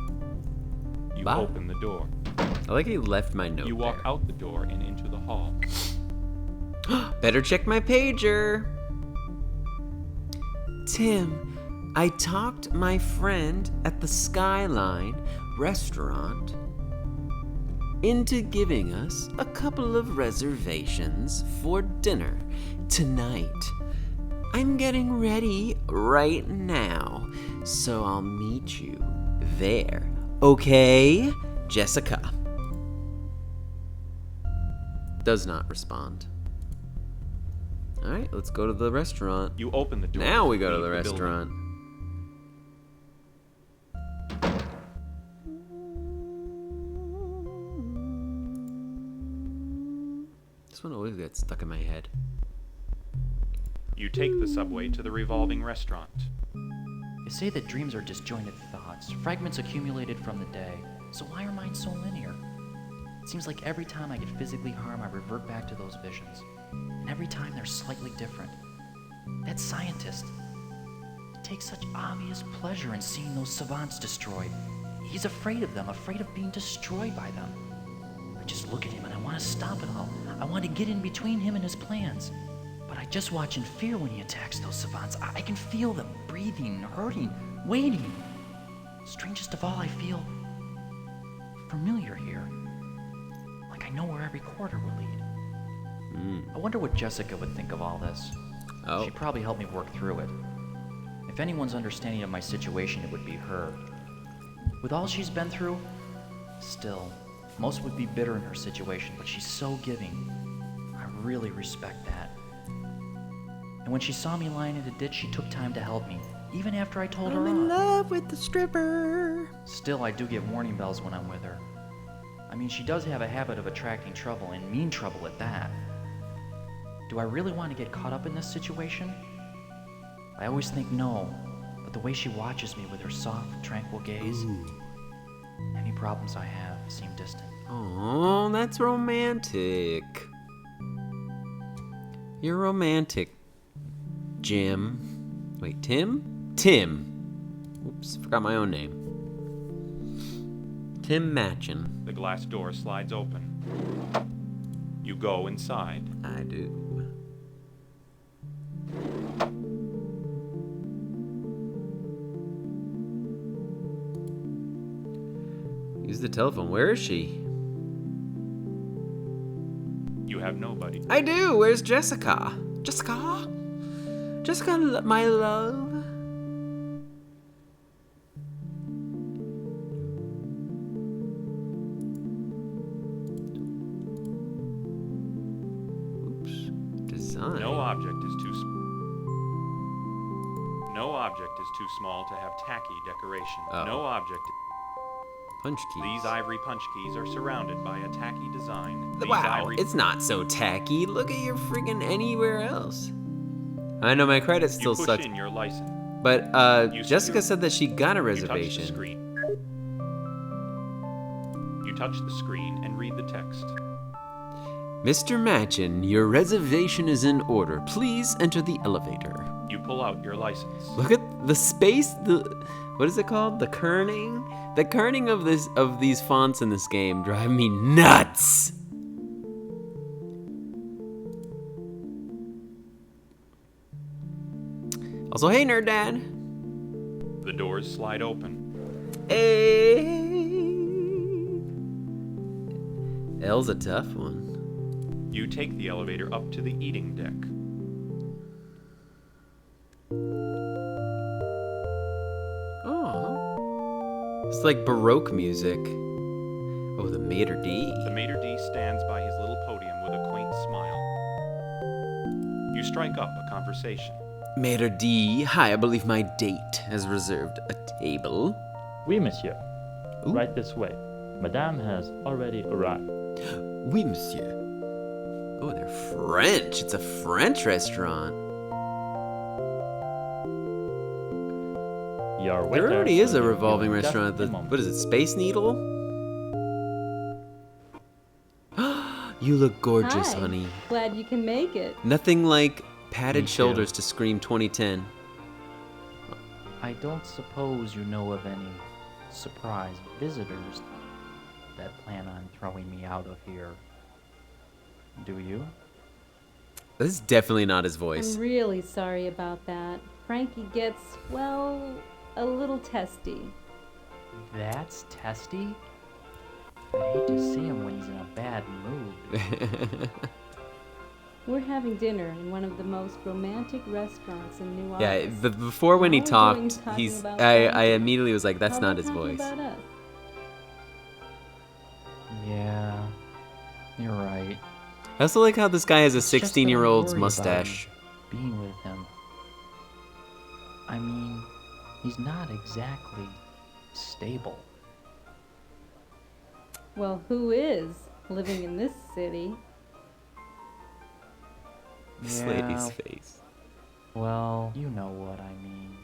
You Bye. open the door. I like he left my note You walk there. out the door and into the hall. Better check my pager. Tim, I talked my friend at the Skyline restaurant into giving us a couple of reservations for dinner tonight. I'm getting ready right now, so I'll meet you there. Okay, Jessica? Does not respond. All right, let's go to the restaurant. You open the door. Now we go to leave the building. restaurant. This one always gets stuck in my head. You take the subway to the revolving restaurant. They say that dreams are disjointed thoughts, fragments accumulated from the day. So why are mine so linear? It seems like every time I get physically harmed, I revert back to those visions. And every time they're slightly different. That scientist, he takes such obvious pleasure in seeing those savants destroyed. He's afraid of them, afraid of being destroyed by them. I just look at him and I want to stop it all. I want to get in between him and his plans. But I just watch in fear when he attacks those savants. I can feel them breathing, hurting, waiting. Strangest of all, I feel familiar here. Like I know where every corridor will lead. I wonder what Jessica would think of all this. Oh. She'd probably help me work through it. If anyone's understanding of my situation, it would be her. With all she's been through, still, most would be bitter in her situation, but she's so giving. I really respect that. And when she saw me lying in a ditch, she took time to help me, even after I told her I'm in off. love with the stripper. Still, I do get warning bells when I'm with her. I mean, she does have a habit of attracting trouble, and mean trouble at that. Do I really want to get caught up in this situation? I always think no, but the way she watches me with her soft, tranquil gaze, any problems I have seem distant. Oh, that's romantic. You're romantic, Jim. Wait, Tim? Tim. Oops, forgot my own name. Tim Matchin. The glass door slides open. You go inside. I do. Use the telephone. Where is she? You have nobody. I do. Where's Jessica? Jessica? Jessica, my love. Oops. Design. No object is too No object is too small to have tacky decoration. Oh. No object. Punch keys. These ivory punch keys are surrounded by a tacky design. These Wow, ivory- it's not so tacky. Look at your friggin' anywhere else. I know my credit still You push sucks. in your license. But You Jessica secure- said that she got a You touch the reservation. screen. You touch the screen and read the text. Mr. Machin, your reservation is in order. Please enter the elevator. You pull out your license. Look at the space, what is it called? The kerning? The kerning of these fonts in this game drive me nuts. Also, hey Nerd Dad. The doors slide open. Hey. L's a tough one. You take the elevator up to the eating deck. Oh. It's like Baroque music. Oh, the maitre d'. The maitre d' stands by his little podium with a quaint smile. You strike up a conversation. Maitre d', hi, I believe my date has reserved a table. Oui, monsieur. Ooh. Right this way. Madame has already arrived. Oui, monsieur. Oh, they're French. It's a French restaurant. Your There waiter already is a will give you revolving just restaurant. a moment. What is it, Space Needle? You look gorgeous, Hi. honey. Glad you can make it. Nothing like padded Me too. shoulders to scream 2010. I don't suppose you know of any surprise visitors that plan on throwing me out of here, do you? This is definitely not his voice. I'm really sorry about that. Frankie gets, well, a little testy. That's testy? I hate to see him when he's in a bad mood. We're having dinner in one of the most romantic restaurants in New Yeah, Orleans. before when he Now we're doing talked, talking he's. about I Frankie. immediately was like, that's How not about his talking voice. about us? Yeah, you're right. I also like how this guy has a It's just that I 16-year-old's worry about mustache. Being with him. I mean, he's not exactly stable. Well, who is living in this city? This Yeah, lady's face. well, you know what I mean.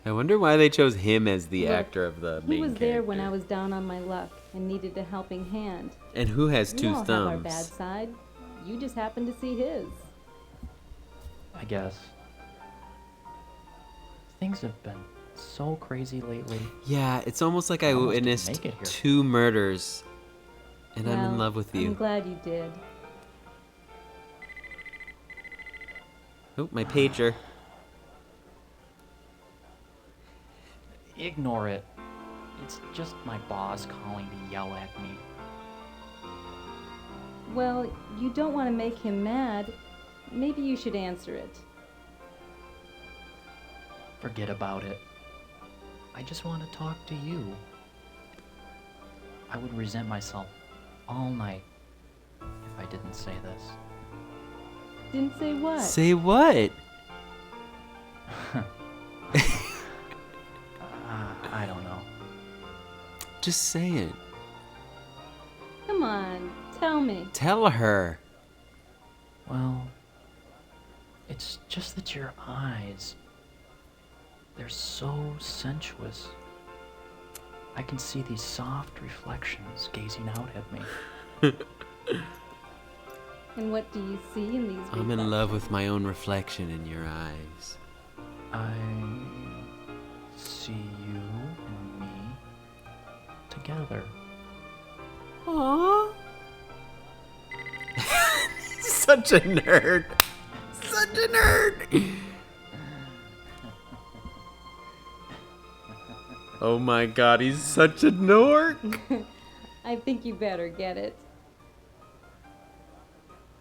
I wonder why they chose him as the Look, actor of the He main was there when I character. was down on my luck and needed a helping hand. And who has We two all have our bad thumbs? side. You just happened to see his. I guess. Things have been so crazy lately. Yeah, it's almost like I Almost didn't witnessed make it here. 2 murders, and I'm in Well, love with I'm you. glad you did. Oh, my pager. Ignore it. It's just my boss calling to yell at me. Well, you don't want to make him mad. Maybe you should answer it. Forget about it. I just want to talk to you. I would resent myself all night if I didn't say this. Didn't say what? Say what? I don't know. Just say it. Come on, tell me. Tell her. Well, it's just that your eyes, they're so sensuous. I can see these soft reflections gazing out at me. And what do you see in these I'm in love with my own reflection in your eyes. I see you and me together. Aww. Such a nerd. Such a nerd. Oh my god, he's such a dork. I think you better get it.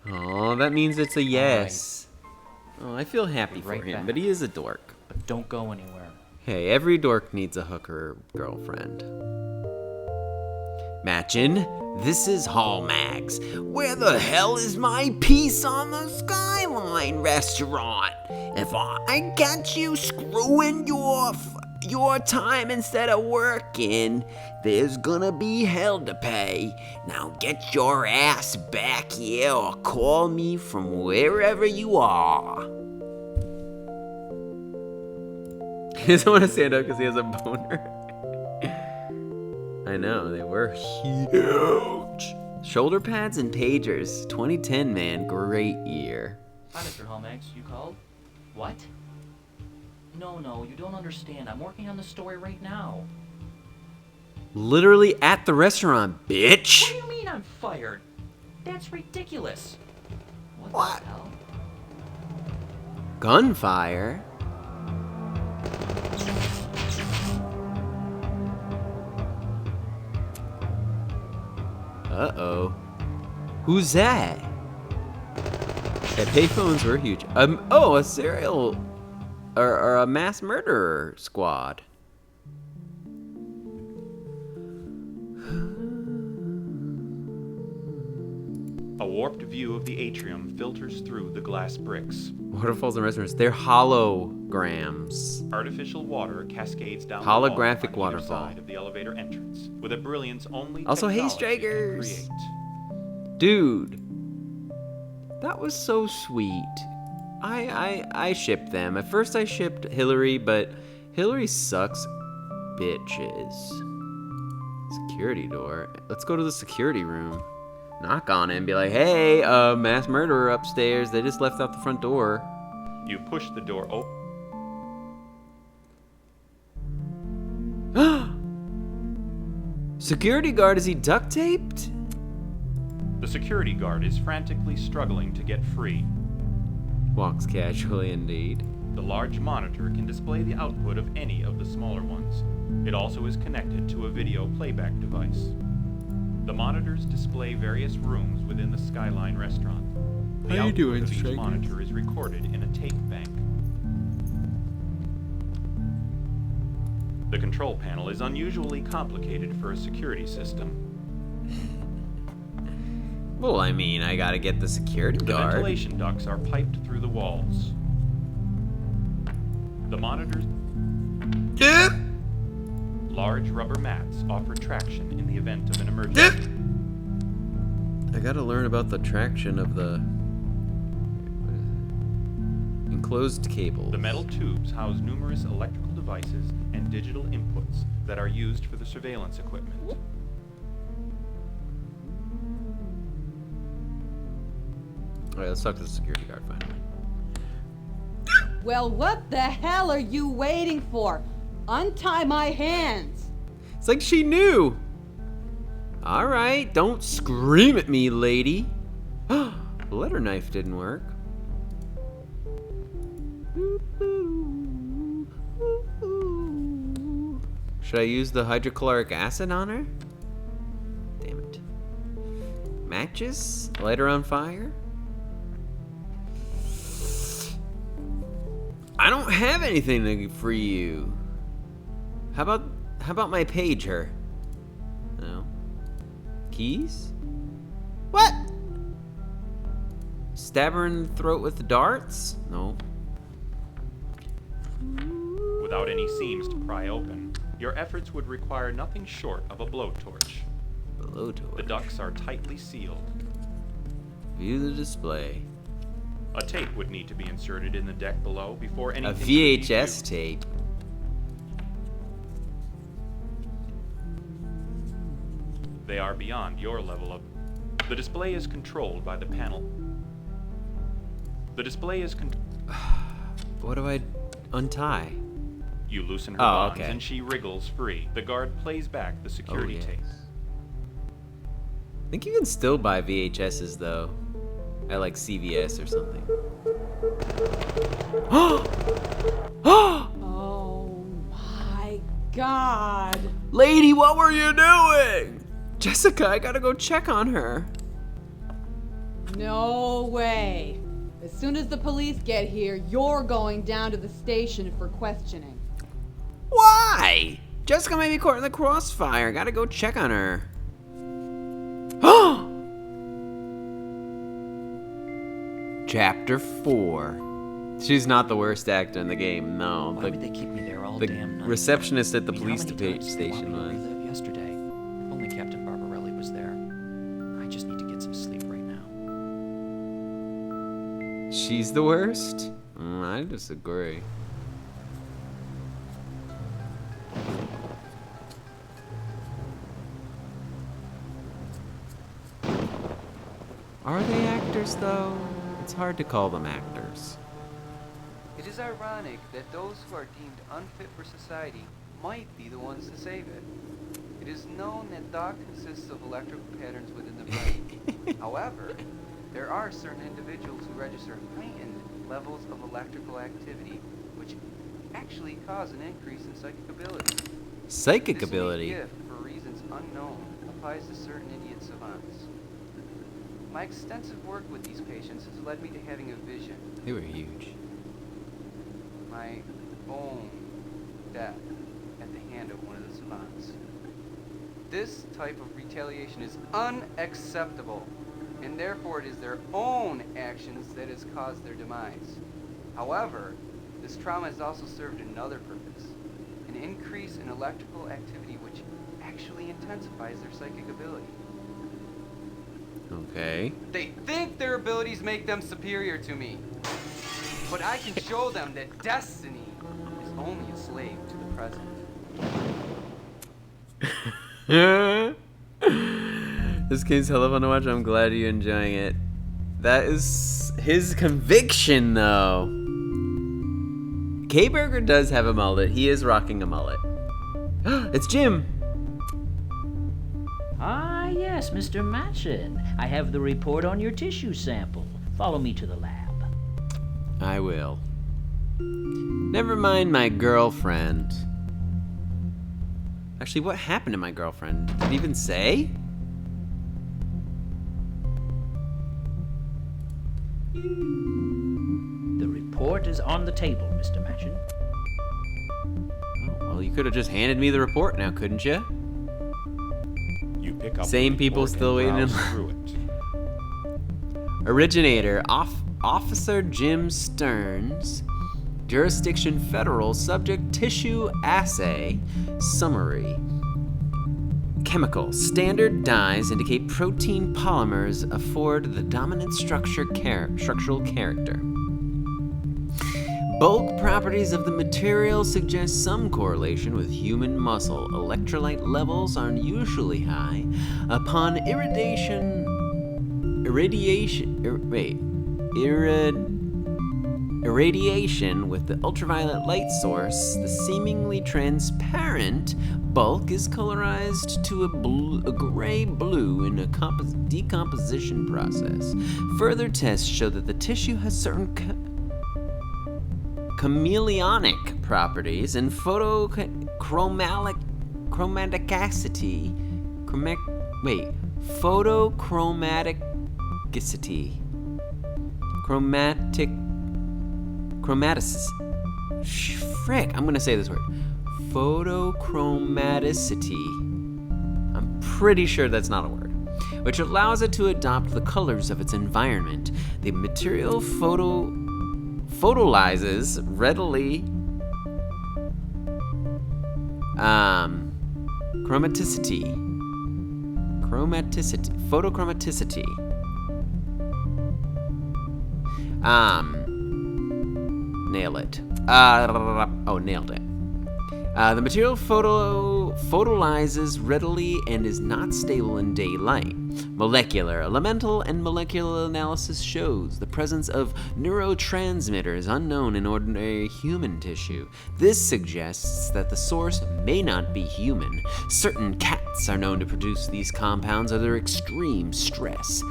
Oh, that means it's a yes. Oh, I feel happy for Right him, back. but he is a dork. But don't go anywhere. Hey, every dork needs a hooker girlfriend. Machin, this is Hall Mags. Where the hell is my piece on the Skyline restaurant? If I catch you screwing your time instead of working, there's gonna be hell to pay. Now get your ass back here or call me from wherever you are. He doesn't want to stand up because he has a boner. I know, they were huge. Shoulder pads and pagers. 2010, man. Great year. Hi, Mr. Humax. You called? What? No, you don't understand. I'm working on the story right now. Literally at the restaurant, bitch. What do you mean I'm fired? That's ridiculous. What? The hell? Gunfire? Uh-oh. Who's that? Yeah, payphones were huge. A serial or a mass murderer squad. A warped view of the atrium filters through the glass bricks. Waterfalls and restaurants. They're holograms. Artificial water cascades down Holographic the wall on either waterfall. side of the elevator entrance, with a brilliance only Also, hey, technology can Strikers. create. Dude. That was so sweet. I shipped them. At first I shipped Hillary, but Hillary sucks bitches. Security door. Let's go to the security room. Knock on it and be like, hey, mass murderer upstairs. They just left out the front door. You push the door open. Security guard, is he duct taped? The security guard is frantically struggling to get free. Walks casually indeed. The large monitor can display the output of any of the smaller ones. It also is connected to a video playback device. The monitors display various rooms within the Skyline restaurant. The How you output doing, of each Strikers? monitor is recorded in a tape bank. The control panel is unusually complicated for a security system. Well, I mean, I gotta get the security The guard. ventilation ducts are piped through the walls. The monitors. Large rubber mats offer traction in the event of an emergency. I gotta learn about the traction of the enclosed cable. The metal tubes house numerous electrical devices and digital inputs that are used for the surveillance equipment. Alright, let's talk to the security guard finally. Well, what the hell are you waiting for? Untie my hands! It's like she knew. Alright, don't scream at me, lady. The letter knife didn't work. Should I use the hydrochloric acid on her? Damn it. Matches? Light her on fire? I don't have anything for you. How about my pager? No. Keys? What? Stab her in the throat with the darts? No. Without any seams to pry open, your efforts would require nothing short of a blowtorch. Blowtorch. The ducts are tightly sealed. View the display. A tape would need to be inserted in the deck below before anything A could be VHS viewed. tape. They are beyond your level of... The display is controlled by the panel. The display is What do I untie? You loosen her Oh, bonds okay. and she wriggles free. The guard plays back the security tape. I think you can still buy VHSs though. At like CVS or something. Oh my god! Lady, what were you doing? Jessica, I gotta go check on her. No way! As soon as the police get here, you're going down to the station for questioning. Why? Jessica may be caught in the crossfire. Gotta go check on her. Chapter 4. She's not the worst actor in the game, no. Why would they keep me there all the damn night? receptionist at the I mean, police how many times did they want station me to was. relive yesterday. If only Captain Barbarelli was there. I just need to get some sleep right now. She's the worst? I disagree. Are they actors, though? It's hard to call them actors. It is ironic that those who are deemed unfit for society might be the ones to save it. It is known that thought consists of electrical patterns within the brain. However, there are certain individuals who register heightened levels of electrical activity, which actually cause an increase in psychic ability. Psychic This ability? unique gift, for reasons unknown, applies to certain idiot savants. My extensive work with these patients has led me to having a vision. They were huge. My own death at the hand of one of the savants. This type of retaliation is unacceptable, and therefore it is their own actions that has caused their demise. However, this trauma has also served another purpose, an increase in electrical activity which actually intensifies their psychic ability. Okay. They think their abilities make them superior to me. But I can show them that destiny is only a slave to the present. This game's hella fun to watch. I'm glad you're enjoying it. That is his conviction, though. K-Burger does have a mullet. He is rocking a mullet. It's Jim. Ah, yes, Mr. Matson. I have the report on your tissue sample. Follow me to the lab. I will. Never mind my girlfriend. Actually, what happened to my girlfriend? Did it even say? The report is on the table, Mr. Matson. Oh, well, you could have just handed me the report now, couldn't you? You pick up Same the people report still and waiting in browse line. through it. Originator, Officer Jim Stearns. Jurisdiction federal. Subject tissue assay. Summary. Chemical. Standard dyes indicate protein polymers afford the dominant structural character. Bulk properties of the material suggest some correlation with human muscle. Electrolyte levels are unusually high. Upon irradiation with the ultraviolet light source, the seemingly transparent bulk is colorized to a gray-blue in a decomposition process. Further tests show that the tissue has certain chameleonic properties and photochromaticity. Frick, I'm gonna say this word. Photochromaticity. I'm pretty sure that's not a word. Which allows it to adopt the colors of its environment. The material photolizes readily. Photochromaticity. Nail it. Nailed it. The material photolizes readily and is not stable in daylight. Molecular, elemental, and molecular analysis shows the presence of neurotransmitters unknown in ordinary human tissue. This suggests that the source may not be human. Certain cats are known to produce these compounds under extreme stress.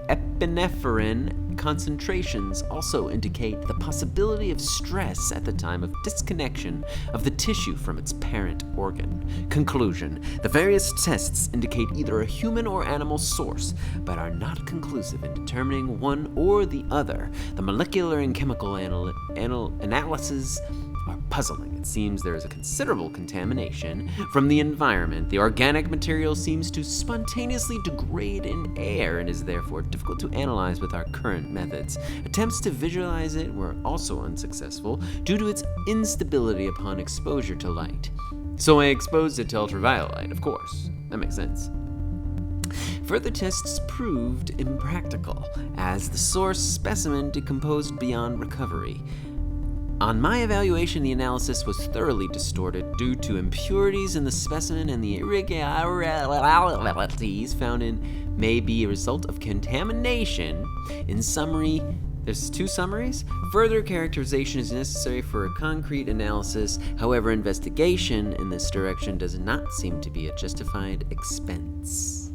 Epinephrine concentrations also indicate the possibility of stress at the time of disconnection of the tissue from its parent organ. Conclusion: the various tests indicate either a human or animal source, but are not conclusive in determining one or the other. The molecular and chemical analysis are puzzling. It seems there is a considerable contamination from the environment. The organic material seems to spontaneously degrade in air and is therefore difficult to analyze with our current methods. Attempts to visualize it were also unsuccessful due to its instability upon exposure to light. So I exposed it to ultraviolet light, of course. That makes sense. Further tests proved impractical, as the source specimen decomposed beyond recovery. On my evaluation, the analysis was thoroughly distorted due to impurities in the specimen and the irregularities found in may be a result of contamination. In summary, there's 2 summaries. Further characterization is necessary for a concrete analysis. However, investigation in this direction does not seem to be a justified expense.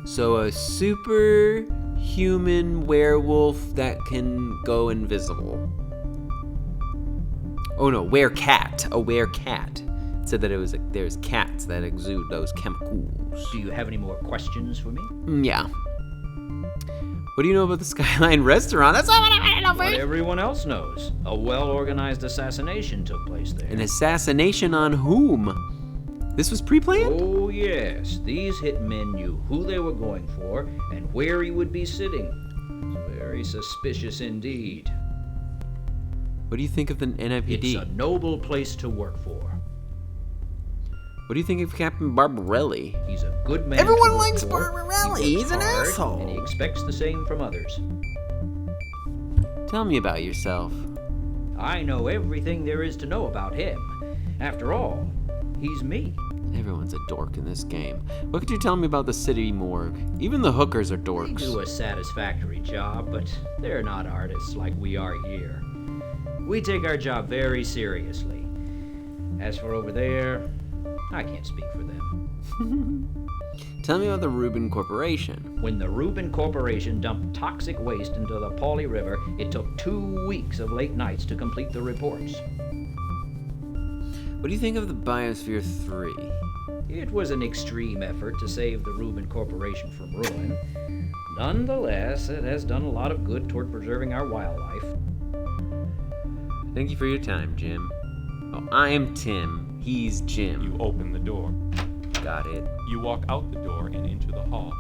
So a superhuman werewolf that can go invisible. Oh no, werecat. A werecat. It said that there's cats that exude those chemicals. Do you have any more questions for me? Yeah. What do you know about the Skyline restaurant? That's not what I want to know What first. everyone else knows. A well-organized assassination took place there. An assassination on whom? This was pre-planned? Oh, yes. These hitmen knew who they were going for and where he would be sitting. Very suspicious indeed. What do you think of the NIPD? It's a noble place to work for. What do you think of Captain Barbarelli? He's a good man. Everyone to work likes for. Barbarelli. He He's works an hard, asshole. And he expects the same from others. Tell me about yourself. I know everything there is to know about him. After all, he's me. Everyone's a dork in this game. What could you tell me about the city morgue? Even the hookers are They dorks. do a satisfactory job, but they're not artists like we are here. We take our job very seriously. As for over there, I can't speak for them. Tell me about the Rubin Corporation. When the Rubin Corporation dumped toxic waste into the Pauli River, it took 2 weeks of late nights to complete the reports. What do you think of the Biosphere 3? It was an extreme effort to save the Rubin Corporation from ruin. Nonetheless, it has done a lot of good toward preserving our wildlife. Thank you for your time, Jim. Oh, I'm Tim. He's Jim. You open the door. Got it. You walk out the door and into the hall.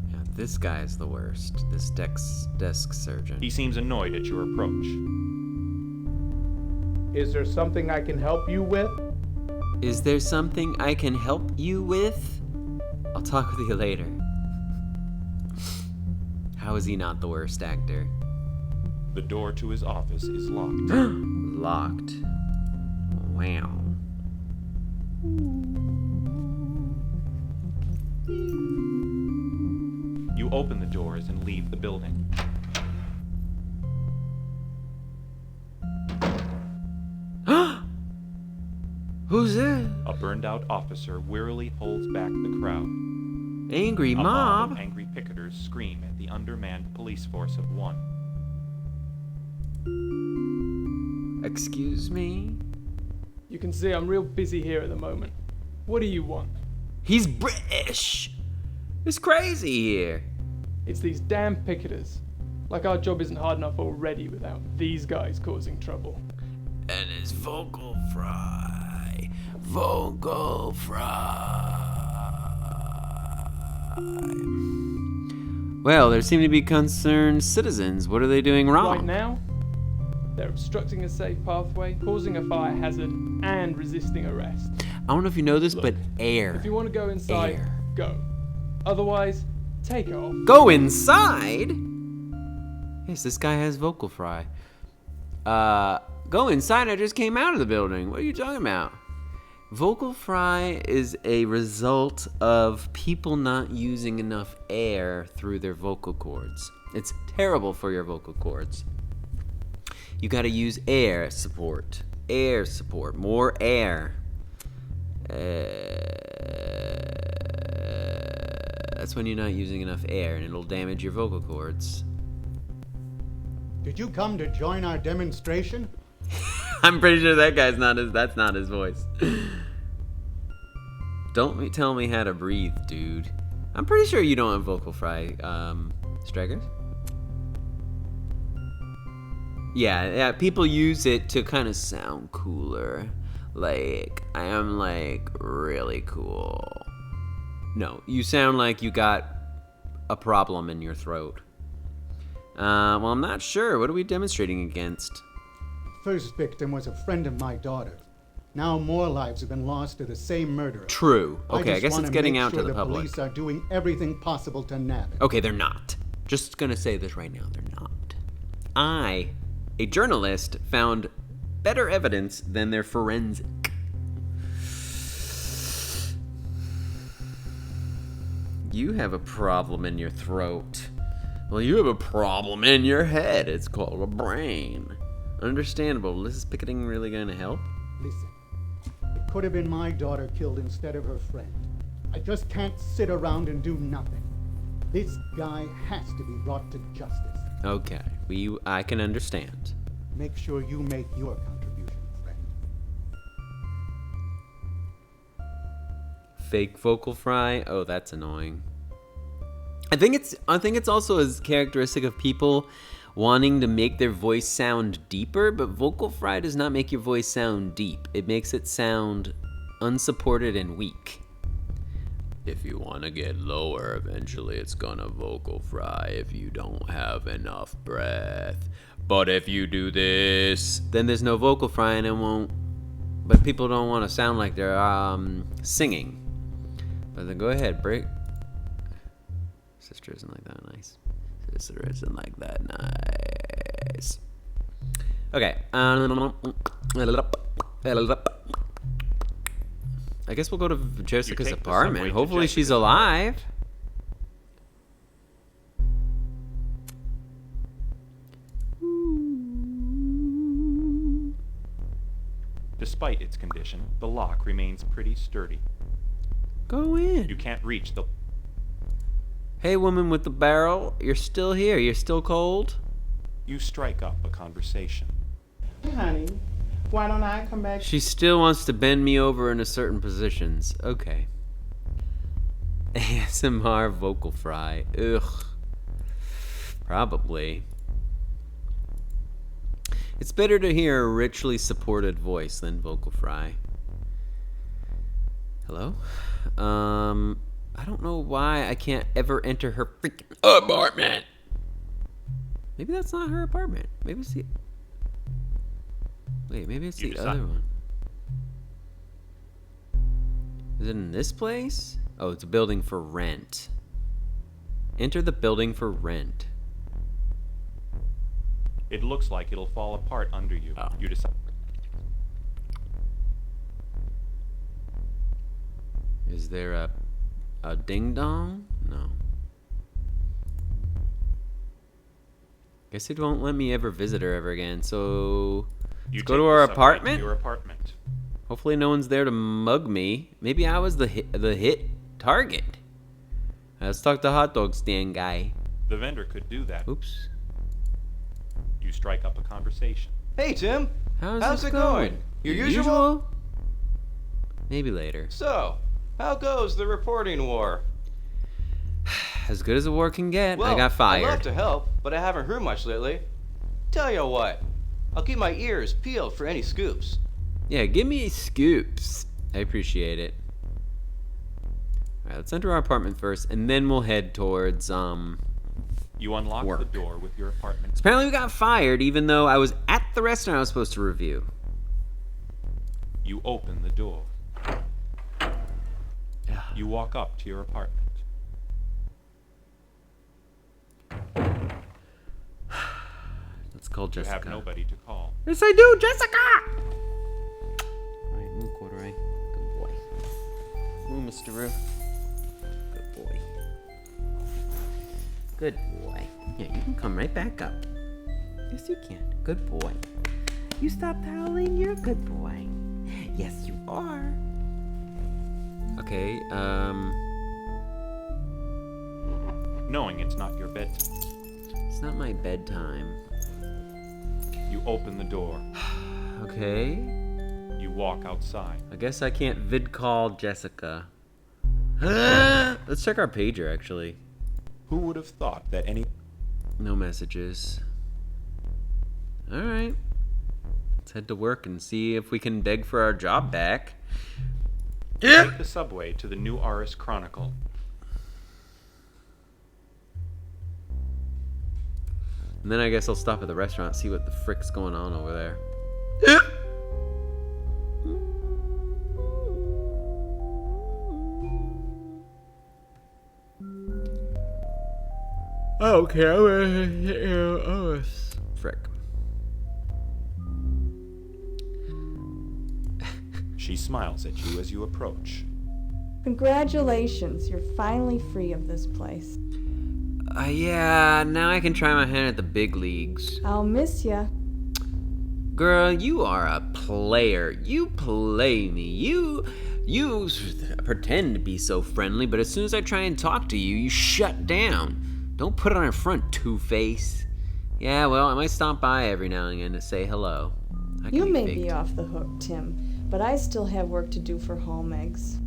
Yeah, this guy's the worst. This desk surgeon. He seems annoyed at your approach. Is there something I can help you with? Is there something I can help you with? I'll talk with you later. How is he not the worst actor? The door to his office is locked. Locked. Wow. You open the doors and leave the building. Who's there? A burned-out officer wearily holds back the crowd. Angry A mob mob? of angry picketers scream at the undermanned police force of 1. Excuse me? You can see I'm real busy here at the moment. What do you want? He's British! It's crazy here. It's these damn picketers. Like our job isn't hard enough already without these guys causing trouble. And his vocal fry. Vocal fry. Well, there seem to be concerned citizens. What are they doing wrong? Right now, they're obstructing a safe pathway, causing a fire hazard, and resisting arrest. I don't know if you know this, but air. If you want to go inside, Air. go. Otherwise, take off. Go inside? Yes, this guy has vocal fry. Go inside, I just came out of the building. What are you talking about? Vocal fry is a result of people not using enough air through their vocal cords. It's terrible for your vocal cords. You gotta use air support. Air support. More air. That's when you're not using enough air and it'll damage your vocal cords. Did you come to join our demonstration? I'm pretty sure that's not his voice. Don't tell me how to breathe, dude. I'm pretty sure you don't have vocal fry, Strikers. Yeah, people use it to kind of sound cooler. Like, I am, like, really cool. No, you sound like you got a problem in your throat. Well, I'm not sure. What are we demonstrating against? First victim was a friend of my daughter. Now more lives have been lost to the same murderer. True. Okay, I just guess wanna it's getting make out sure to the public. Police are doing everything possible to nab it. Okay, they're not. Just gonna say this right now, they're not. I, a journalist, found better evidence than their forensic. You have a problem in your throat. Well, you have a problem in your head. It's called a brain. Understandable. Is this picketing really gonna help? Listen, it could have been my daughter killed instead of her friend. I just can't sit around and do nothing. This guy has to be brought to justice. Okay, I can understand. Make sure you make your contribution, friend. Fake vocal fry? Oh, that's annoying. I think it's also as characteristic of people wanting to make their voice sound deeper, but vocal fry does not make your voice sound deep. It makes it sound unsupported and weak. If you want to get lower, eventually it's gonna vocal fry if you don't have enough breath. But if you do this, then there's no vocal fry and it won't. But people don't want to sound like they're singing. But then go ahead, break. Sister isn't like that nice. Sister isn't like that nice. Okay. I guess we'll go to Jessica's apartment. Hopefully she's alive. Despite its condition, the lock remains pretty sturdy. Go in. You can't reach the... Hey, woman with the barrel, you're still here. You're still cold? You strike up a conversation. Hey, honey, why don't I come back? She still wants to bend me over into certain positions. Okay. ASMR vocal fry. Ugh. Probably. It's better to hear a richly supported voice than vocal fry. Hello? I don't know why I can't ever enter her freaking apartment. Maybe that's not her apartment. Maybe it's the... Wait, maybe it's the other one. Is it in this place? Oh, it's a building for rent. Enter the building for rent. It looks like it'll fall apart under you. Oh. You decide. Is there a ding dong? No. Guess it won't let me ever visit her ever again. So let's go to our apartment. Your apartment. Hopefully no one's there to mug me. Maybe I was the hit target. Let's talk to hot dog stand guy. The vendor could do that. Oops. You strike up a conversation. Hey, Tim. How's it going? Your usual? Maybe later. So, how goes the reporting war? As good as a war can get. Well, I got fired. I'd love to help, but I haven't heard much lately. Tell you what, I'll keep my ears peeled for any scoops. Yeah, give me scoops. I appreciate it. Alright, let's enter our apartment first, and then we'll head towards, You unlock work. the door with your apartment. So apparently we got fired, even though I was at the restaurant I was supposed to review. You open the door. You walk up to your apartment. Let's call Jessica. You have nobody to call. Yes, I do, Jessica! Alright, move, Corduroy. Good boy. Move, Mr. Roo. Good boy. Good boy. Yeah, you can come right back up. Yes, you can. Good boy. You stopped howling, you're a good boy. Yes, you are. Okay, Knowing it's not your bedtime. it's not my bedtime. You open the door. Okay. You walk outside. I guess I can't vid call Jessica. Let's check our pager, actually. Who would have thought that any... No messages. Alright. Let's head to work and see if we can beg for our job back. Take the subway to the New Aris Chronicle. And then I guess I'll stop at the restaurant and see what the frick's going on over there. Okay, oh, frick. She smiles at you as you approach. Congratulations, you're finally free of this place. Yeah, now I can try my hand at the big leagues. I'll miss ya. Girl, you are a player. You play me. You pretend to be so friendly, but as soon as I try and talk to you, you shut down. Don't put it on your front, Two-Face. Yeah, well, I might stop by every now and again to say hello. You may be off the hook, Tim, but I still have work to do for home eggs.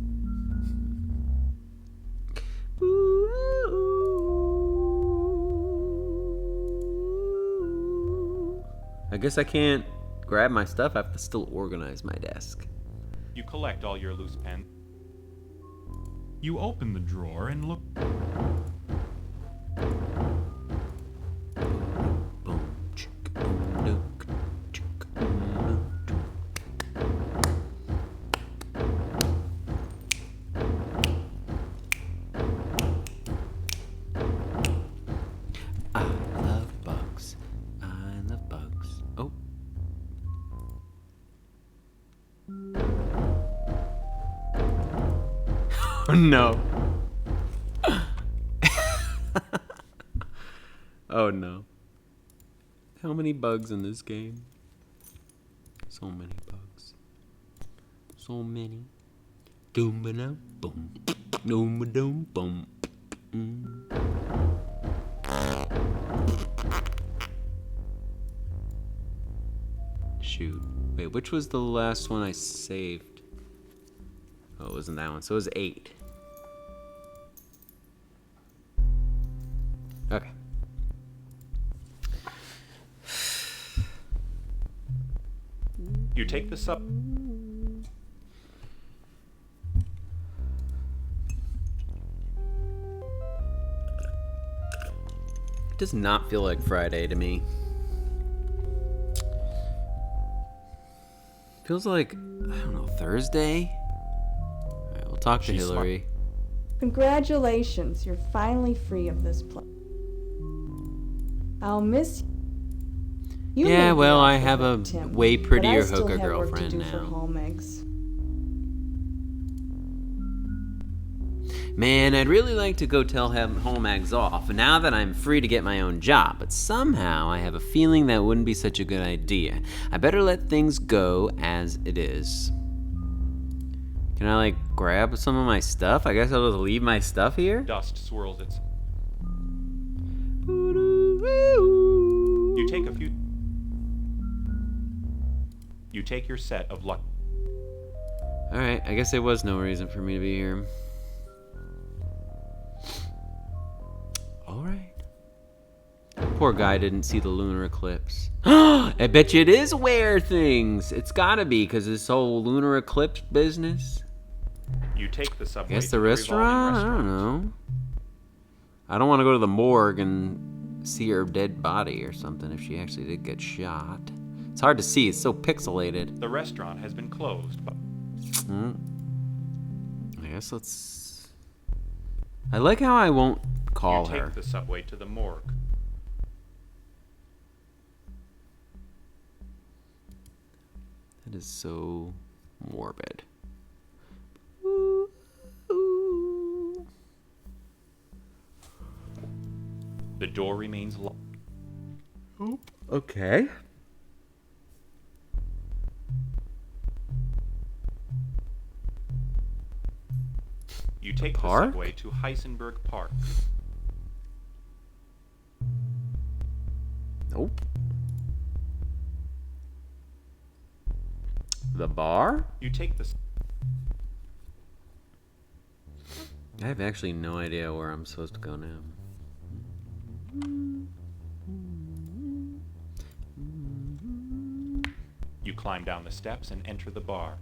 I guess I can't grab my stuff. I have to still organize my desk. You collect all your loose pens. You open the drawer and look. I love bugs. I love bugs. Oh. Oh no. Oh no. How many bugs in this game? So many bugs. So many. Doom ba dum boom. Doom ba dum boom. Shoot. Wait, which was the last one I saved? Oh, it wasn't that one. So it was 8. Okay. You take the sub. It does not feel like Friday to me. Feels like, I don't know, Thursday? Alright, we'll talk to Hillary. Congratulations, you're finally free of this place. I'll miss you. Yeah, well, I have a Tim, way prettier but I still hooker have work to girlfriend do for now. home eggs. Man, I'd really like to go tell home eggs off now that I'm free to get my own job, but somehow I have a feeling that wouldn't be such a good idea. I better let things go as it is. Can I, like, grab some of my stuff? I guess I'll just leave my stuff here? Dust swirls its. You take a few. You take your set of luck. Alright, I guess there was no reason for me to be here. Alright. Poor guy didn't see the lunar eclipse. I bet you it is Where Things. It's gotta be, because this whole lunar eclipse business. You take the subway. I guess the restaurant? I don't know. I don't want to go to the morgue and see her dead body or something if she actually did get shot. It's hard to see. It's so pixelated. The restaurant has been closed. But I guess let's... I like how I won't call you take her. the subway to the morgue. That is so morbid. The door remains locked. Oh, okay. You take the Park? subway to Heisenberg Park. Nope. The bar? You take the. I have actually no idea where I'm supposed to go now. You climb down the steps and enter the bar.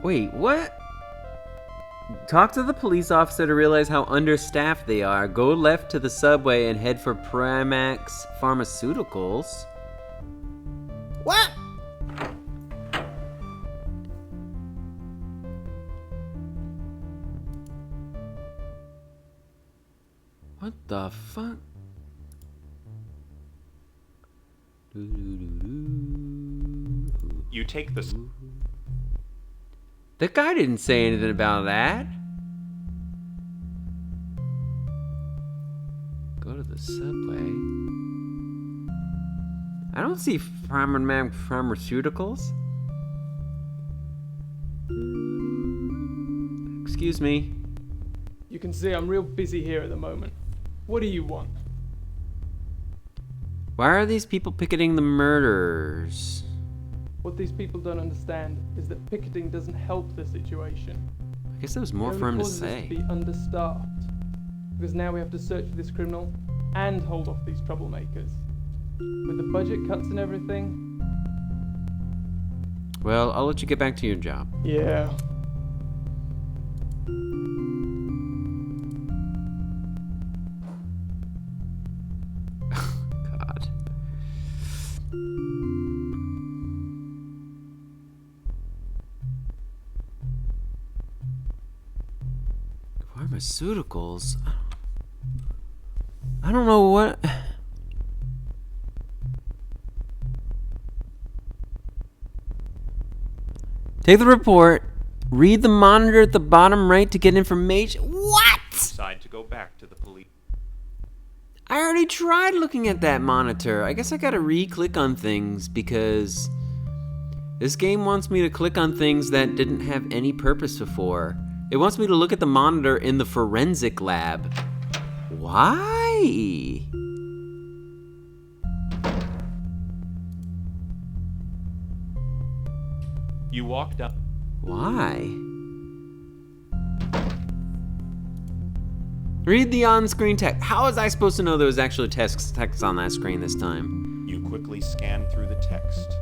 Wait, what? Talk to the police officer to realize how understaffed they are. Go left to the subway and head for Primax Pharmaceuticals. What? What the fuck? You take the... That guy didn't say anything about that. Go to the subway. I don't see pharmaceuticals. Excuse me. You can see I'm real busy here at the moment. What do you want? Why are these people picketing the murderers? What these people don't understand is that picketing doesn't help the situation. I guess there was more for him to say. It only causes us to be understaffed. Because now we have to search for this criminal and hold off these troublemakers. With the budget cuts and everything. Well, I'll let you get back to your job. Yeah. God. Pharmaceuticals? I don't know what... Take the report, read the monitor at the bottom right to get information. What? Decide to go back to the police. I already tried looking at that monitor. I guess I gotta re-click on things because this game wants me to click on things that didn't have any purpose before. It wants me to look at the monitor in the forensic lab. Why? You walk down. Why? Read the on-screen text. How was I supposed to know there was actually text on that screen this time? You quickly scan through the text.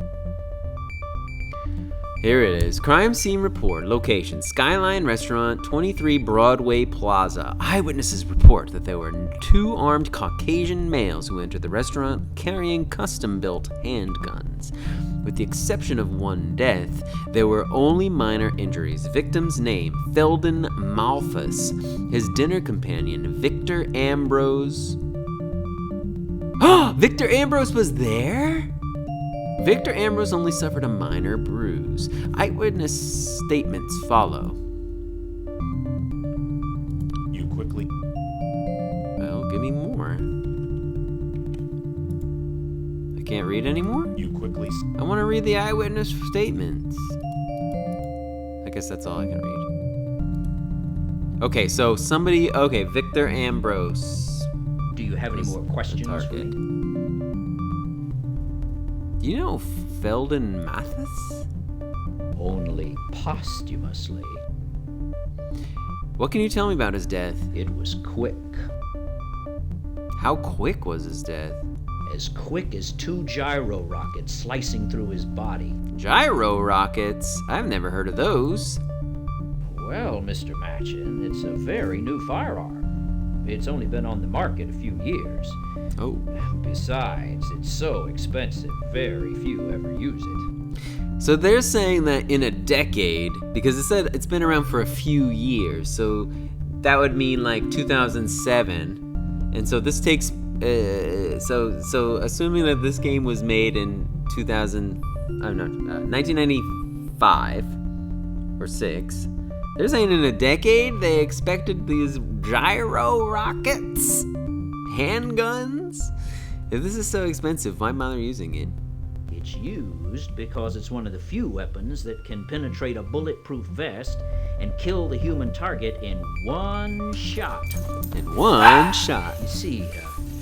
Here it is. Crime scene report. Location: Skyline Restaurant, 23 Broadway Plaza. Eyewitnesses report that there were 2 armed Caucasian males who entered the restaurant carrying custom-built handguns. With the exception of 1 death, there were only minor injuries. Victim's name: Felden Malthus. His dinner companion: Victor Ambrose. Victor Ambrose was there? Victor Ambrose only suffered a minor bruise. Eyewitness statements follow. You quickly... Well, give me more. I can't read anymore? You quickly... I want to read the eyewitness statements. I guess that's all I can read. Okay, so somebody... Okay, Victor Ambrose. Do you have any more questions for me? Do you know Felden Mathis? Only posthumously. What can you tell me about his death? It was quick. How quick was his death? As quick as 2 gyro rockets slicing through his body. Gyro rockets? I've never heard of those. Well, Mr. Machin, it's a very new firearm. It's only been on the market a few years. Oh. Besides, it's so expensive, very few ever use it. So they're saying that in a decade, because it said it's been around for a few years, so that would mean like 2007. And so this takes, so assuming that this game was made in 1995 or 6, they're saying in a decade they expected these gyro rockets? Handguns? If this is so expensive, why bother using it? It's used because it's one of the few weapons that can penetrate a bulletproof vest and kill the human target in 1 shot. In 1 shot? You see,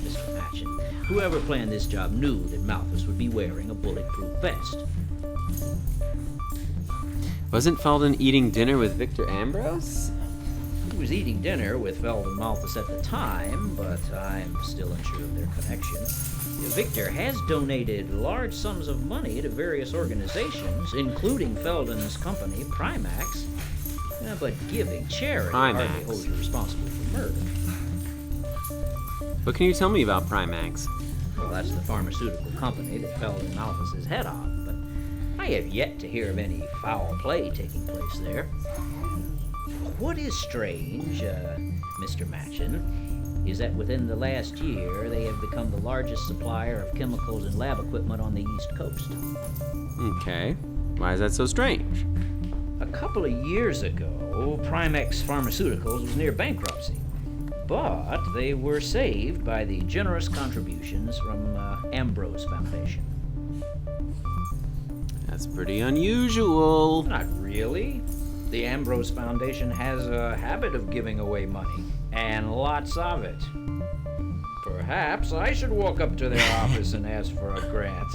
Mr. Machin, whoever planned this job knew that Malthus would be wearing a bulletproof vest. Wasn't Felden eating dinner with Victor Ambrose? He was eating dinner with Felden Malthus at the time, but I'm still unsure of their connection. Victor has donated large sums of money to various organizations, including Felden's company, Primax. But giving charity hardly holds you responsible for murder. What can you tell me about Primax? Well, that's the pharmaceutical company that Felden Malthus is head of, but I have yet to hear of any foul play taking place there. What is strange, Mr. Machin, is that within the last year they have become the largest supplier of chemicals and lab equipment on the East Coast. Okay. Why is that so strange? A couple of years ago, Primax Pharmaceuticals was near bankruptcy, but they were saved by the generous contributions from Ambrose Foundation. That's pretty unusual. Not really. The Ambrose Foundation has a habit of giving away money, and lots of it. Perhaps I should walk up to their office and ask for a grant.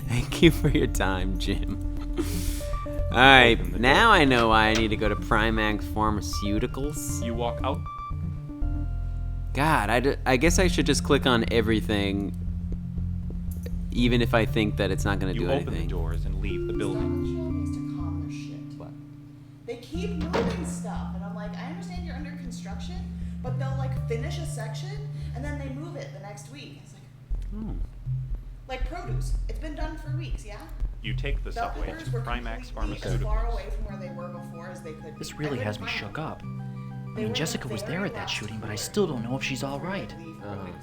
Thank you for your time, Jim. Alright, now I know why I need to go to Primax Pharmaceuticals. You walk out. God, I guess I should just click on everything, even if I think that it's not going to do anything. You open the doors and leave the building. They keep moving stuff, and I'm like, I understand you're under construction, but they'll like finish a section and then they move it the next week. It's like, like produce. It's been done for weeks, yeah. You take the subway orders to were Primax completely as far away from where they were before as they could. This really has me shook up. I mean, Jessica was there at that shooting, but I still don't know if she's all right.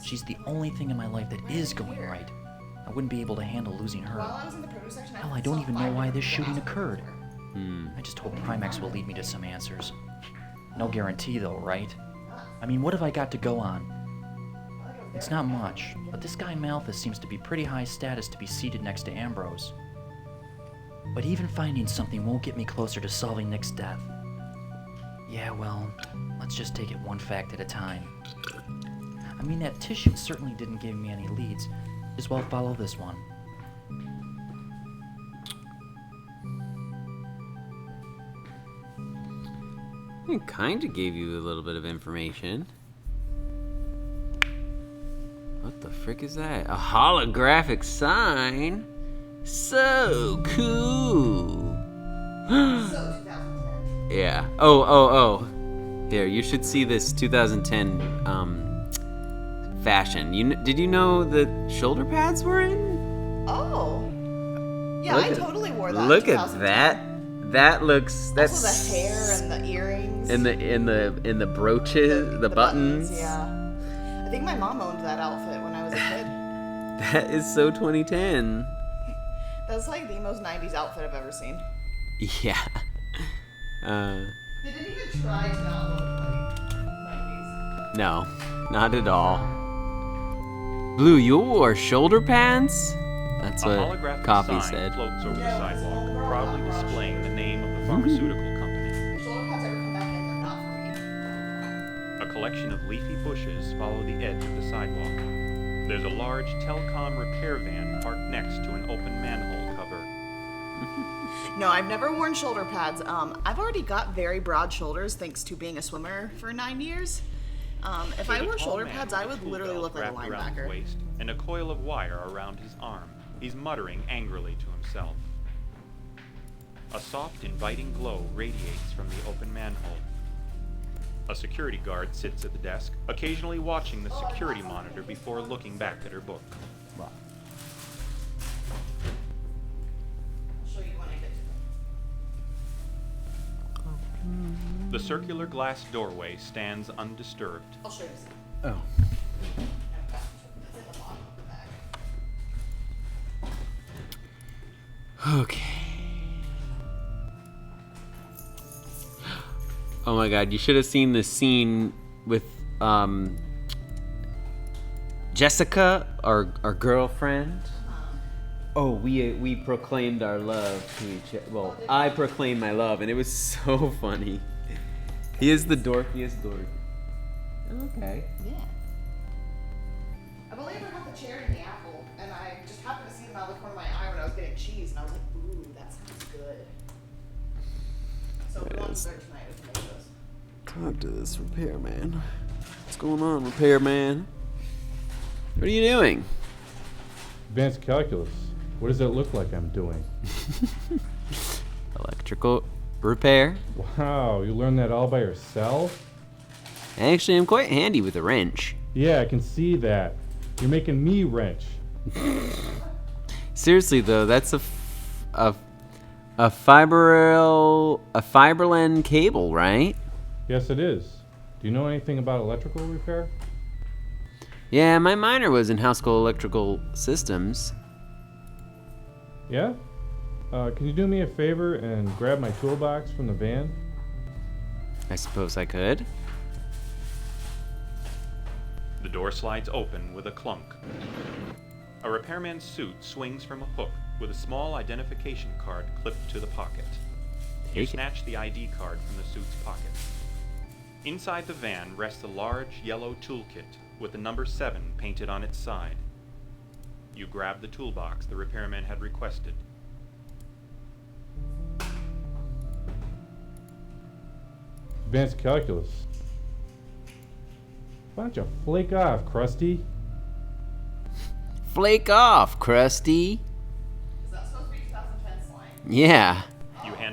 She's the only thing in my life that is going right. I wouldn't be able to handle losing her. Hell, I don't even know why this shooting occurred. I just hope Primax will lead me to some answers. No guarantee, though, right? I mean, what have I got to go on? It's not much, but this guy Malthus seems to be pretty high status to be seated next to Ambrose. But even finding something won't get me closer to solving Nick's death. Yeah, well, let's just take it one fact at a time. I mean, that tissue certainly didn't give me any leads. As well follow this one. It kind of gave you a little bit of information. What the frick is that? A holographic sign? So cool. Yeah. Oh. Here, you should see this 2010 fashion. Did you know that shoulder pads were in? Oh. Yeah, I totally wore that. Look at that. That's also the hair and the earrings. And the brooches, the buttons. Yeah. I think my mom owned that outfit when I was a kid. That is so 2010. That's like the most 90s outfit I've ever seen. Yeah. They didn't even try to not look like 90s. No, not at all. Blue, you wore shoulder pads? That's what Coffee said. A holographic sign floats over the sidewalk, proudly displaying the name of the pharmaceutical company. Shoulder pads ever come back in, they're not for me. A collection of leafy bushes follow the edge of the sidewalk. There's a large telecom repair van parked next to an open manhole cover. No, I've never worn shoulder pads. I've already got very broad shoulders thanks to being a swimmer for 9 years. If I wore shoulder pads, I would literally look like a wrapped around his linebacker. waist and a coil of wire around his arm. He's muttering angrily to himself. A soft, inviting glow radiates from the open manhole. A security guard sits at the desk, occasionally watching the security monitor before looking back at her book. I'll show you when I get to The circular glass doorway stands undisturbed. I'll show you. Oh. Okay. Oh my god, you should have seen the scene with Jessica, our girlfriend. Oh, we proclaimed our love to each other. Well, I proclaimed my love, and it was so funny. He is the dorkiest dork. Okay. Yeah. I've only ever had the cherry and the apple, and I just happened to see them out of the corner of my eye when I was getting cheese, and I was like, ooh, that sounds good. So we want dessert tonight, we can make those. Talk to this repairman. What's going on, repairman? What are you doing? Advanced calculus. What does that look like I'm doing? Electrical repair. Wow, you learned that all by yourself? Actually, I'm quite handy with a wrench. Yeah, I can see that. You're making me wrench. Seriously though, that's a fiberline cable, right? Yes, it is. Do you know anything about electrical repair? Yeah, my minor was in high school electrical systems. Yeah? Can you do me a favor and grab my toolbox from the van? I suppose I could. The door slides open with a clunk. A repairman's suit swings from a hook with a small identification card clipped to the pocket. You snatch the ID card from the suit's pocket. Inside the van rests a large yellow toolkit with the number 7 painted on its side. You grab the toolbox the repairman had requested. Advanced calculus. Why don't you flake off, Krusty? Flake off, Krusty. Is that supposed to be 2010 slang? Yeah.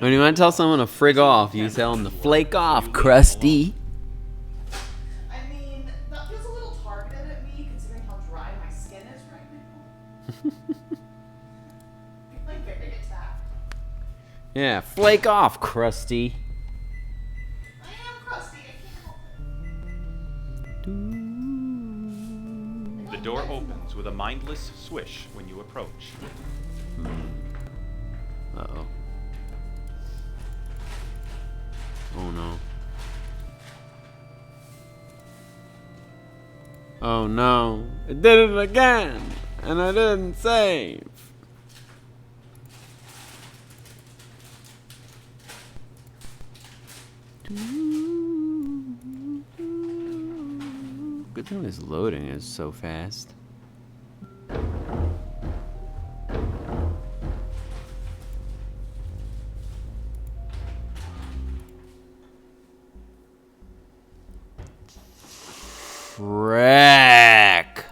When you want to tell someone to frig off, you tell them to flake off, Krusty. I mean, that feels a little targeted at me, considering how dry my skin is right now. I'm like very attacked. Yeah, flake off, Krusty. I am crusty, I can't help it. The door opens with a mindless swish when you approach. Uh-oh. Oh no. Oh no. It did it again! And I didn't save! Good thing this loading is so fast. Frack.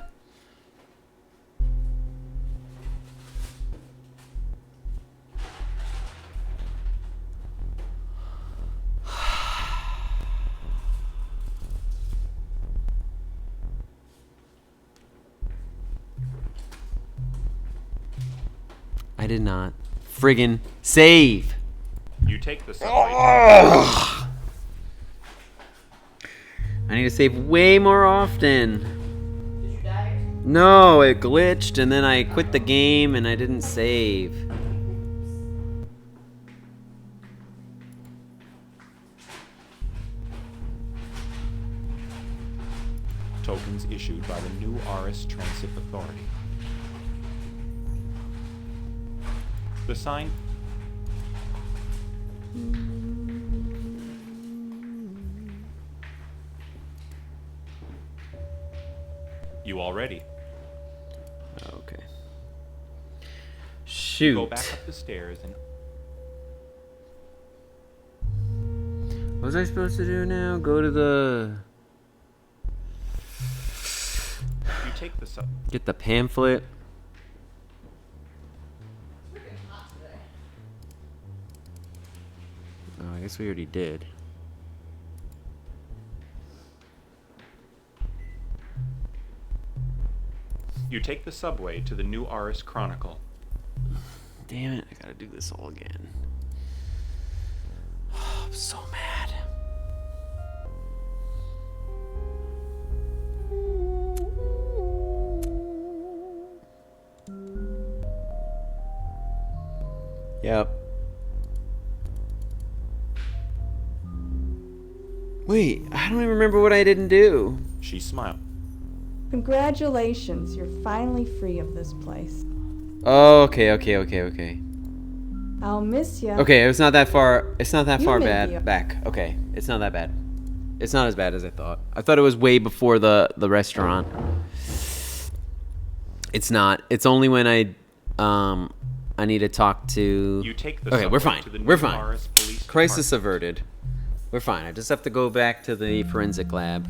I did not friggin' save. You take the subway. I need to save way more often. Did you die? No, it glitched and then I quit the game and I didn't save. Tokens issued by the New Aris Transit Authority. The sign. You all ready? Okay. You Shoot. go back up the stairs and What was I supposed to do now? Go to the... you take the sub. Get the pamphlet. Oh, I guess we already did. You take the subway to the New Aris Chronicle. Damn it, I gotta do this all again. I'm so mad. Yep. Wait, I don't even remember what I didn't do. She smiled. Congratulations, you're finally free of this place. Oh, okay. I'll miss ya. Okay, it's not that far. It's not that You far may bad be- back. Okay, it's not that bad. It's not as bad as I thought. I thought it was way before the restaurant. It's not. It's only when I need to talk to. You take the okay, we're subway fine. to the We're New fine. Forest Police Crisis Department. averted. We're fine. I just have to go back to the forensic lab.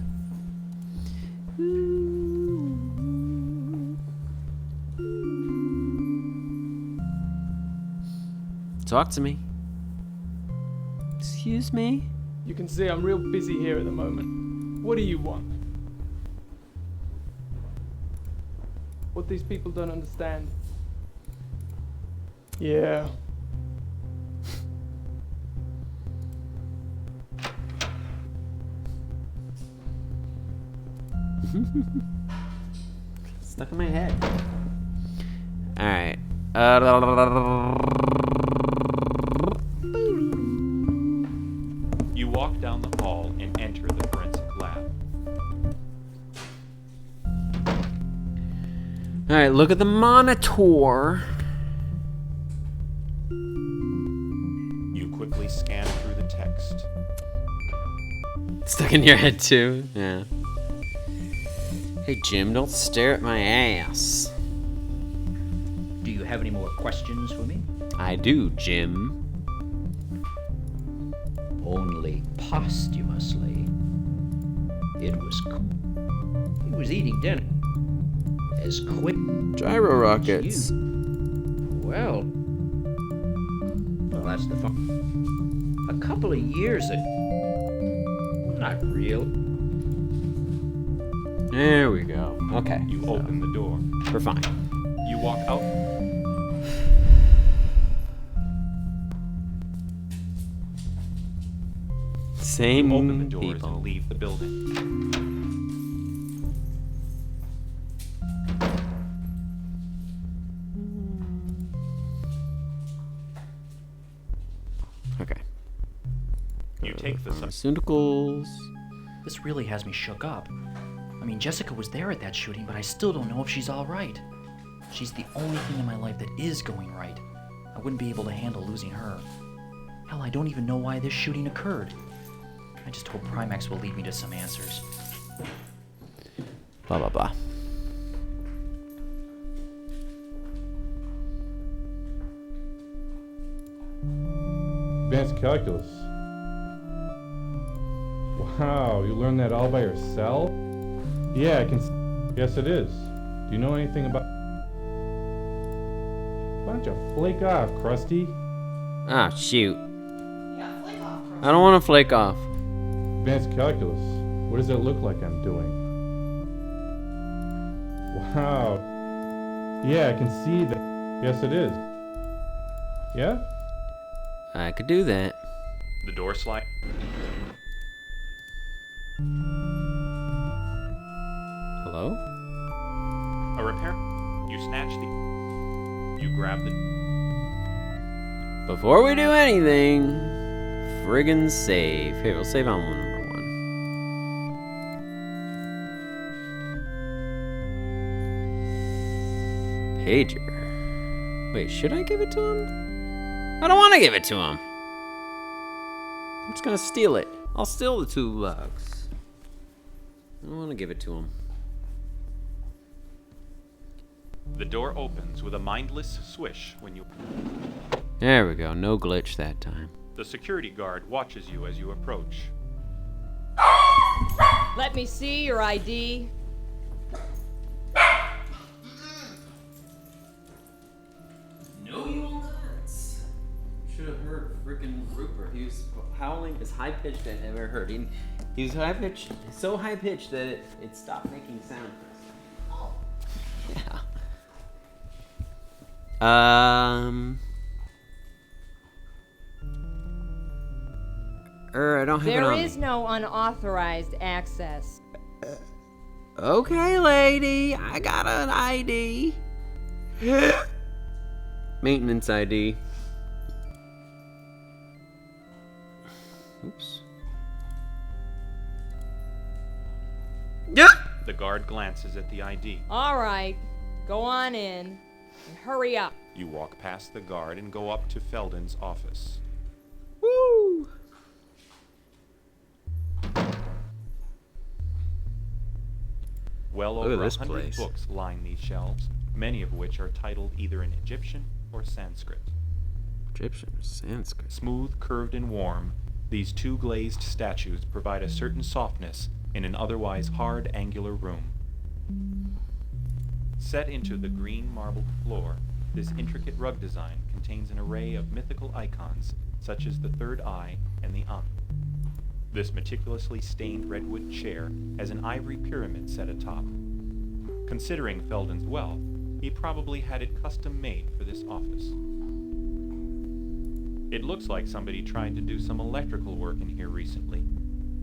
Talk to me. Excuse me? You can see I'm real busy here at the moment. What do you want? What these people don't understand. Yeah. Stuck in my head. Alright. You walk down the hall and enter the forensic lab. Alright, look at the monitor. You quickly scan through the text. Stuck in your head too? Yeah. Hey Jim, don't stare at my ass. Do you have any more questions for me? I do, Jim. Only posthumously. It was he was eating dinner as quick. Gyro rockets. Well, that's the fun. A couple of years ago. Not real. There we go. Okay. You open the door. We're fine. You walk out. Same You open the doors people. and leave the building. Okay. You take the pharmaceuticals. This really has me shook up. I mean, Jessica was there at that shooting, but I still don't know if she's all right. She's the only thing in my life that is going right. I wouldn't be able to handle losing her. Hell, I don't even know why this shooting occurred. I just hope Primax will lead me to some answers. Blah, blah, blah. Advanced calculus. Wow, you learned that all by yourself? Yeah, I can. Yes, it is. Do you know anything about? Why don't you flake off, Krusty? Ah, shoot. I don't want to flake off. Advanced calculus. What does it look like I'm doing? Wow. Yeah, I can see that. Yes, it is. Yeah? I could do that. The door slide. Hello? A repair. You snatch the. You grab the. Before we do anything, friggin' save. Here, we'll save on number 1. Pager. Wait, should I give it to him? I don't want to give it to him. I'm just gonna steal it. I'll steal the toolbox. I don't want to give it to him. The door opens with a mindless swish when you. There we go. No glitch that time. The security guard watches you as you approach. Let me see your ID. No, you will not. Should have heard frickin' Rupert. He was howling as high pitched as I've ever heard. He was high pitched, so high pitched that it stopped making sound. Oh. Yeah. I don't have it There on is me. no unauthorized access. Okay, lady. I got an ID. Maintenance ID. Oops. Yeah. The guard glances at the ID. All right, go on in and hurry up. You walk past the guard and go up to Felden's office. Woo! Well Look at over this 100 place. books line these shelves. many of which are titled either in Egyptian or Sanskrit. Egyptian, Sanskrit. Smooth, curved, and warm, these two glazed statues provide a certain softness in an otherwise hard, angular room. Set into the green marbled floor, this intricate rug design contains an array of mythical icons, such as the third eye and the Ankh. This meticulously stained redwood chair has an ivory pyramid set atop. Considering Felden's wealth, he probably had it custom made for this office. It looks like somebody tried to do some electrical work in here recently.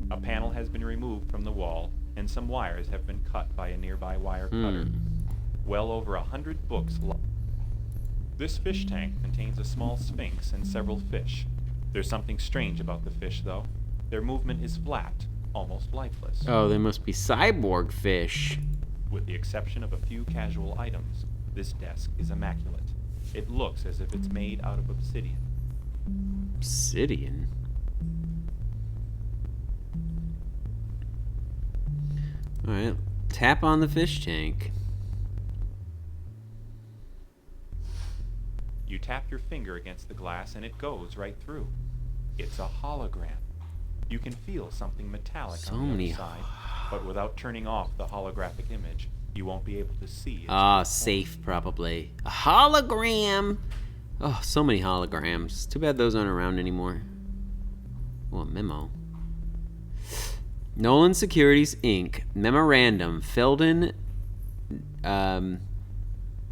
A panel has been removed from the wall, and some wires have been cut by a nearby wire cutter. Well over 100 books. This fish tank contains a small sphinx and several fish. There's something strange about the fish, though. Their movement is flat, almost lifeless. Oh, they must be cyborg fish. With the exception of a few casual items, this desk is immaculate. It looks as if it's made out of obsidian. Obsidian? Alright, tap on the fish tank. You tap your finger against the glass and it goes right through. It's a hologram. You can feel something metallic on the other side, but without turning off the holographic image, you won't be able to see it. Safe, probably. A hologram! Oh, so many holograms. Too bad those aren't around anymore. Oh, a memo. Nolan Securities, Inc. Memorandum. Felden,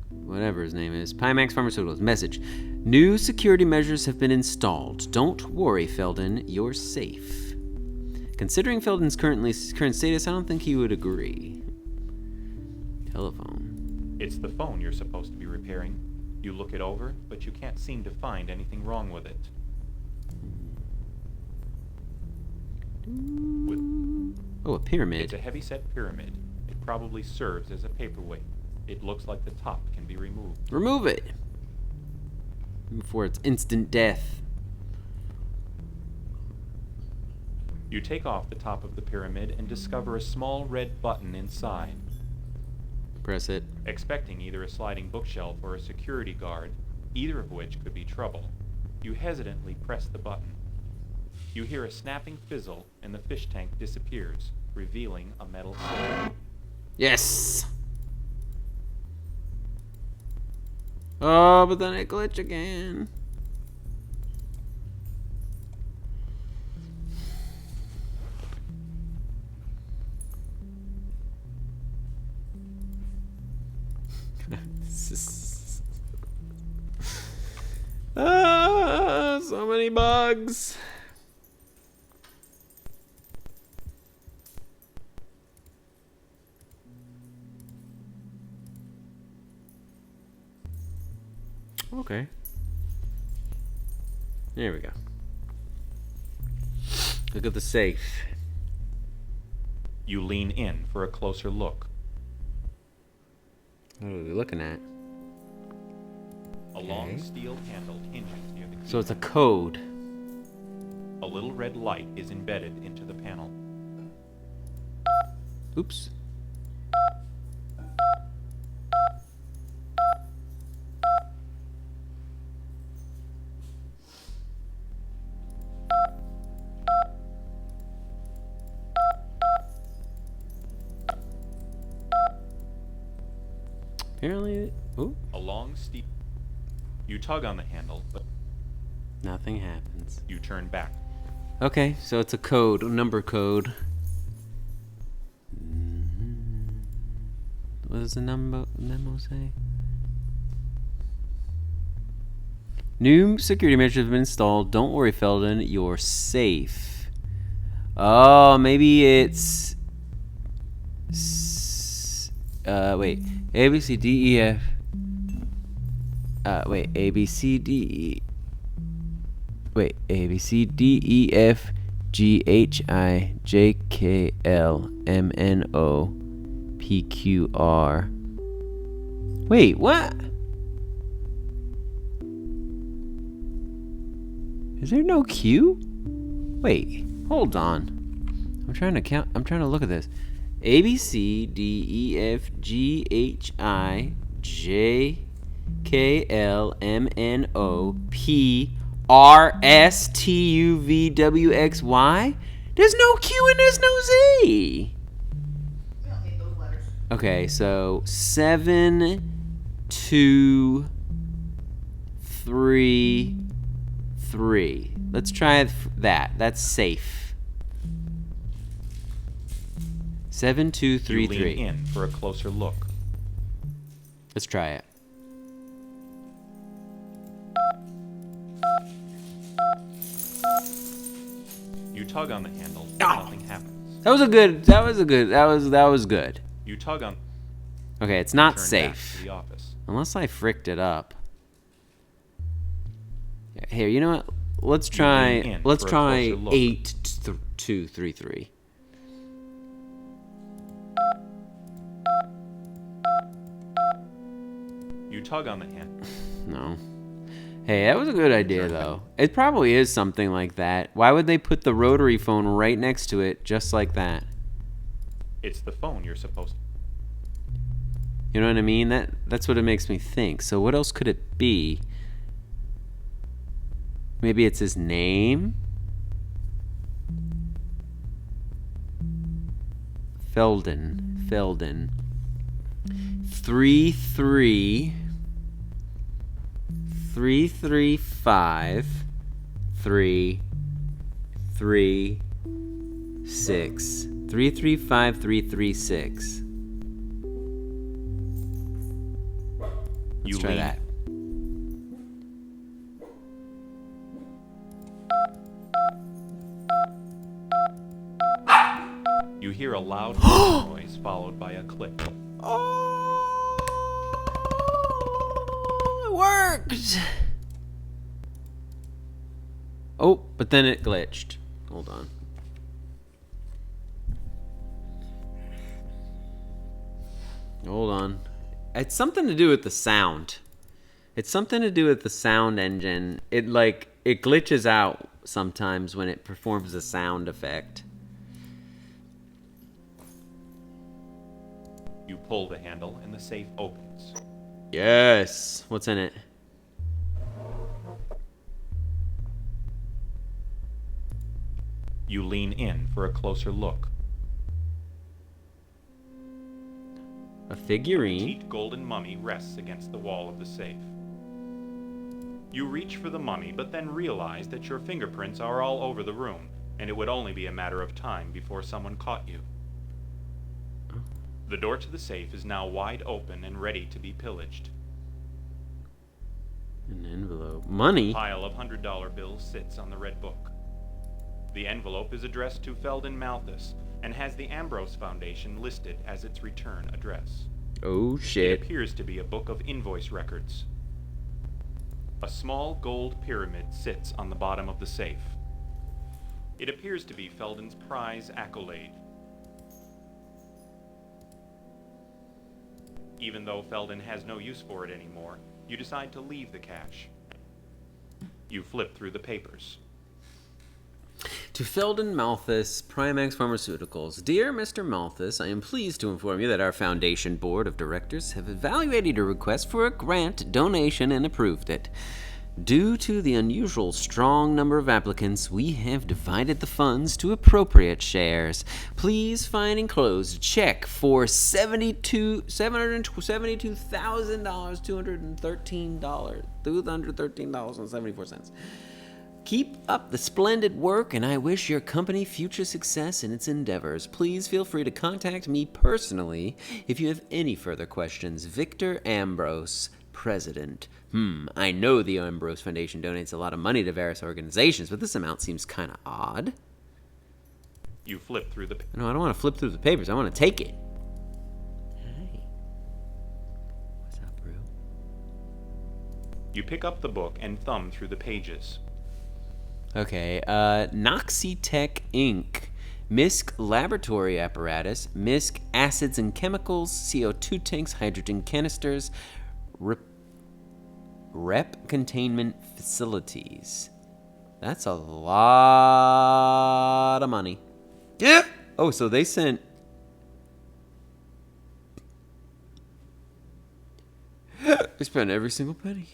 whatever his name is. Pimax Pharmaceuticals. Message. New security measures have been installed. Don't worry, Felden. You're safe. Considering Felden's current status, I don't think he would agree. Telephone. It's the phone you're supposed to be repairing. You look it over, but you can't seem to find anything wrong with it. Oh, a pyramid. It's a heavy-set pyramid. It probably serves as a paperweight. It looks like the top can be removed. Remove it! Before it's instant death. You take off the top of the pyramid and discover a small red button inside. Press it. Expecting either a sliding bookshelf or a security guard, either of which could be trouble, you hesitantly press the button. You hear a snapping fizzle and the fish tank disappears, revealing a metal cylinder. Yes! Oh, but then it glitched again. So many bugs. Okay. There we go. Look at the safe. You lean in for a closer look. What are we looking at? A long steel handle hinges near the key. So it's a code. A little red light is embedded into the panel. Oops. Apparently, ooh. A long steep. You tug on the handle, but Nothing happens. You turn back. Okay, so it's a code, a number code. What does the memo say? New security measures have been installed. Don't worry, Felden. You're safe. Oh, maybe it's... wait. A, B, C, D, E, F... wait. A, B, C, D, E... Wait. A, B, C, D, E, F, G, H, I, J, K, L, M, N, O, P, Q, R... Wait, what? Is there no Q? Wait, hold on. I'm trying to count. I'm trying to look at this. A, B, C, D, E, F, G, H, I, JKLMNOPRSTUVWXY? There's no Q and there's no Z. We don't need those letters. Okay, so 7, 2, 3, 3. Let's try that. That's safe. 7, 2, 3, You lean 3. in for a closer look. Let's try it. You tug on the handle, but nothing happens. That was good. You tug on. Okay, it's not Turn back safe. to the office. Unless I fricked it up. Here, you know what? Let's lean try in for a closer look. 8, 2, 3, 3. You tug on the handle. No. Hey, that was a good idea, though. It probably is something like that. Why would they put the rotary phone right next to it, just like that? It's the phone you're supposed to. You know what I mean? That's what it makes me think. So what else could it be? Maybe it's his name? Felden. 3, 3, 5, 3, 3, 6. 3, 3, 5, 3, 3, 6. Let's try that. You hear a loud noise followed by a click. It worked! Oh, but then it glitched. Hold on. Hold on. It's something to do with the sound. It's something to do with the sound engine. It glitches out sometimes when it performs a sound effect. You pull the handle and the safe opens. Yes. What's in it? You lean in for a closer look. A figurine. A petite golden mummy rests against the wall of the safe. You reach for the mummy, but then realize that your fingerprints are all over the room, and it would only be a matter of time before someone caught you. The door to the safe is now wide open and ready to be pillaged. An envelope. Money? A pile of $100 bills sits on the red book. The envelope is addressed to Felden Malthus and has the Ambrose Foundation listed as its return address. Oh, shit. It appears to be a book of invoice records. A small gold pyramid sits on the bottom of the safe. It appears to be Felden's prize accolade. Even though Felden has no use for it anymore, you decide to leave the cache. You flip through the papers. To Felden Malthus, Primax Pharmaceuticals. Dear Mr. Malthus, I am pleased to inform you that our Foundation Board of Directors have evaluated your request for a grant donation and approved it. Due to the unusual strong number of applicants, we have divided the funds to appropriate shares. Please find enclosed a check for $213,213.74. Keep up the splendid work, and I wish your company future success in its endeavors. Please feel free to contact me personally if you have any further questions. Victor Ambrose, President. I know the Ambrose Foundation donates a lot of money to various organizations, but this amount seems kind of odd. You flip through the papers. No, I don't want to flip through the papers. I want to take it. Hey. What's up, bro? You pick up the book and thumb through the pages. Okay, Noxitec Inc., MISC Laboratory Apparatus, MISC Acids and Chemicals, CO2 Tanks, Hydrogen Canisters, Rep Containment Facilities. That's a lot of money. Yeah. Oh, so they sent I spent every single penny.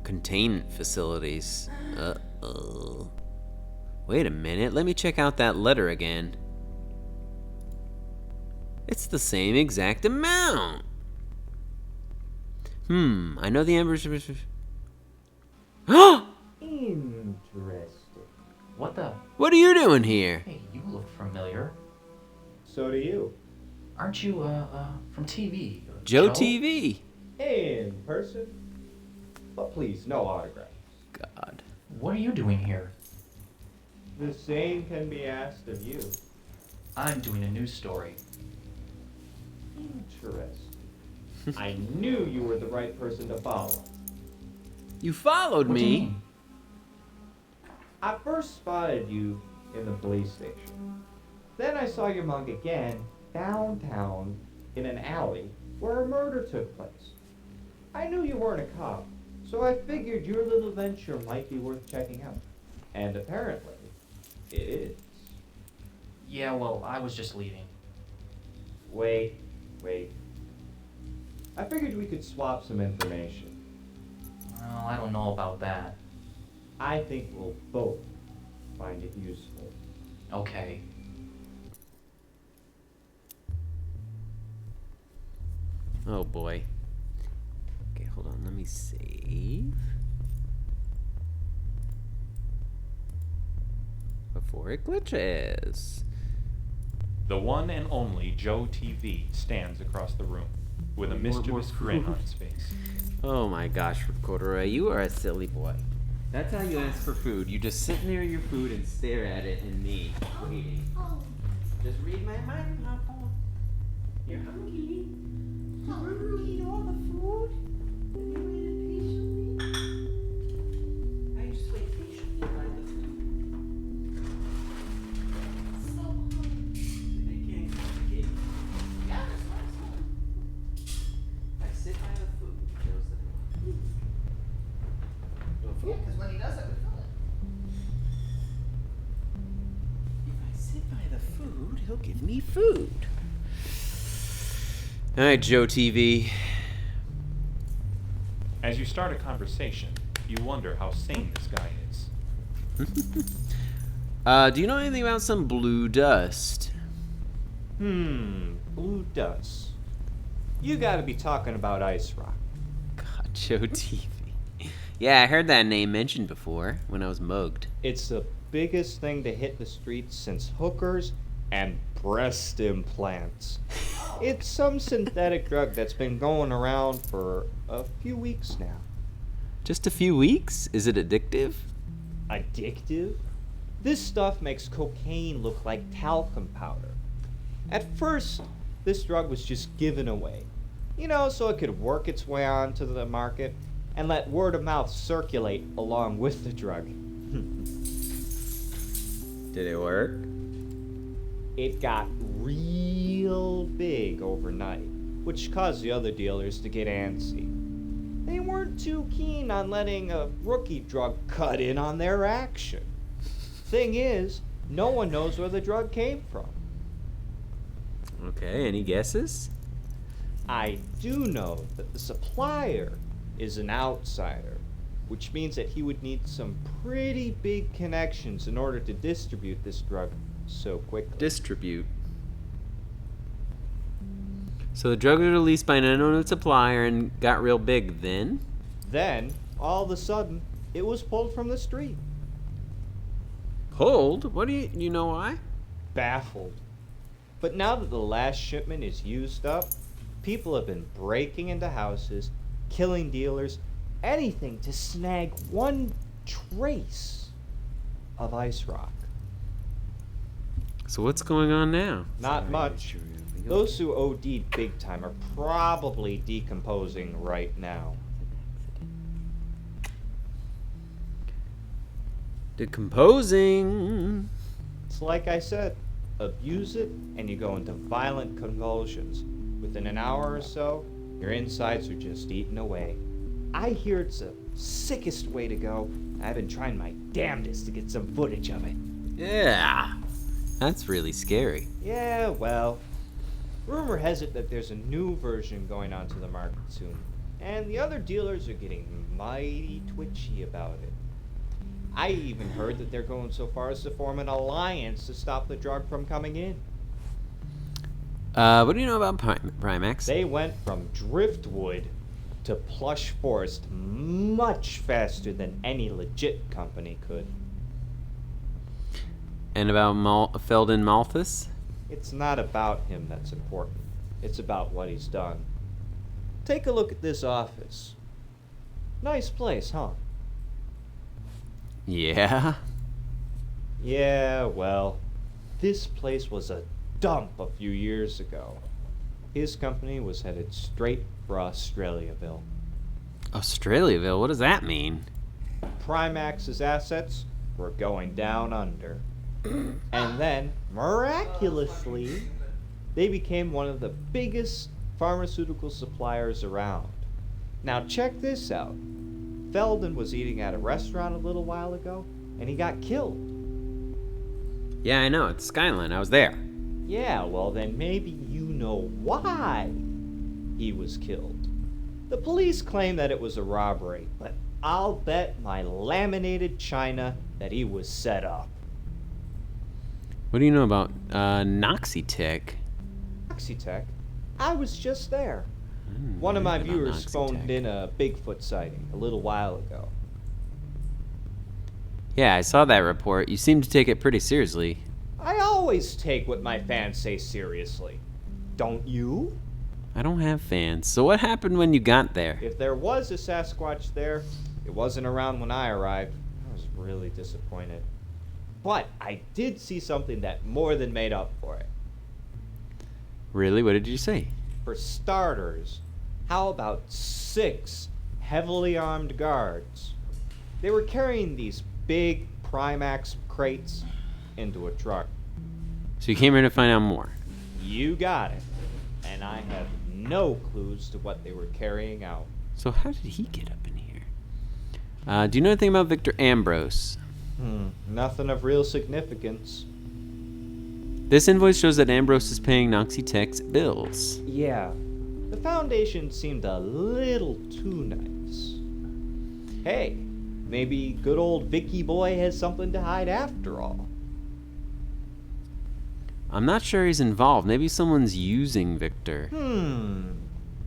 Containment facilities. Uh-oh. Wait a minute. Let me check out that letter again. It's the same exact amount. I know the embers. Interesting. What the? What are you doing here? Hey, you look familiar. So do you. Aren't you, from TV? Joe TV. In person. But please, no autographs. God. What are you doing here? The same can be asked of you. I'm doing a news story. Interesting. I knew you were the right person to follow. You followed What do you me. mean? I first spotted you in the police station. Then I saw your mug again downtown in an alley where a murder took place. I knew you weren't a cop, so I figured your little venture might be worth checking out. And apparently, it is. Yeah, well, I was just leaving. Wait. I figured we could swap some information. Well, I don't know about that. I think we'll both find it useful. Okay. Oh boy. Okay, hold on. Let me save. Before it glitches. The one and only Joe TV stands across the room with a mischievous grin on his face. Oh my gosh, Corduroy, you are a silly boy. That's how you ask for food. You just sit near your food and stare at it and me waiting. Just read my mind, Papa. You're hungry. Remember eating all the food? And you waited patiently? I just wait patiently by the food. So hungry. They can't communicate. Yeah, that's what I said. I sit by the food. Shows that I want food. Yeah, because when he does it, we fill it. If I sit by the food, he'll give me food. All right, Joe TV. As you start a conversation, you wonder how sane this guy is. Do you know anything about some blue dust? Blue dust. You gotta be talking about ice rock. God, Joe TV. Yeah, I heard that name mentioned before when I was mugged. It's the biggest thing to hit the streets since hookers and breast implants. It's some synthetic drug that's been going around for a few weeks now. Just a few weeks? Is it addictive? Addictive? This stuff makes cocaine look like talcum powder. At first, this drug was just given away. So it could work its way onto the market and let word of mouth circulate along with the drug. Did it work? It got real big overnight, which caused the other dealers to get antsy. They weren't too keen on letting a rookie drug cut in on their action. Thing is, no one knows where the drug came from. Okay, any guesses? I do know that the supplier is an outsider, which means that he would need some pretty big connections in order to distribute this drug so quickly. Distribute. So the drug was released by an unknown supplier and got real big then? Then, all of a sudden, it was pulled from the street. Pulled? What do you know why? Baffled. But now that the last shipment is used up, people have been breaking into houses, killing dealers, anything to snag one trace of ice rock. So what's going on now? Not much. Those who OD'd big time are probably decomposing right now. Decomposing. It's like I said, abuse it and you go into violent convulsions. Within an hour or so, your insides are just eaten away. I hear it's the sickest way to go. I've been trying my damnedest to get some footage of it. Yeah. That's really scary. Yeah, well, Rumor has it that there's a new version going onto the market soon, and the other dealers are getting mighty twitchy about it. I even heard that they're going so far as to form an alliance to stop the drug from coming in. What do you know about Primax? They went from driftwood to plush forest much faster than any legit company could. And about Felden Malthus? It's not about him that's important. It's about what he's done. Take a look at this office. Nice place, huh? Yeah? Yeah, well, this place was a dump a few years ago. His company was headed straight for Australiaville. Australiaville? What does that mean? Primax's assets were going down under. And then, miraculously, they became one of the biggest pharmaceutical suppliers around. Now check this out. Felden was eating at a restaurant a little while ago, and he got killed. Yeah, I know. It's Skyline. I was there. Yeah, well then maybe you know why he was killed. The police claim that it was a robbery, but I'll bet my laminated china that he was set up. What do you know about Noxitec? Noxitec? I was just there. One of my viewers phoned in a Bigfoot sighting a little while ago. Yeah, I saw that report. You seem to take it pretty seriously. I always take what my fans say seriously. Don't you? I don't have fans. So what happened when you got there? If there was a Sasquatch there, it wasn't around when I arrived. I was really disappointed. But I did see something that more than made up for it. Really? What did you see? For starters, how about 6 heavily armed guards? They were carrying these big Primax crates into a truck. So you came here to find out more? You got it. And I have no clues to what they were carrying out. So how did he get up in here? Do you know anything about Victor Ambrose? Nothing of real significance. This invoice shows that Ambrose is paying Noxitec's bills. Yeah. The Foundation seemed a little too nice. Hey, maybe good old Vicky boy has something to hide after all. I'm not sure he's involved. Maybe someone's using Victor.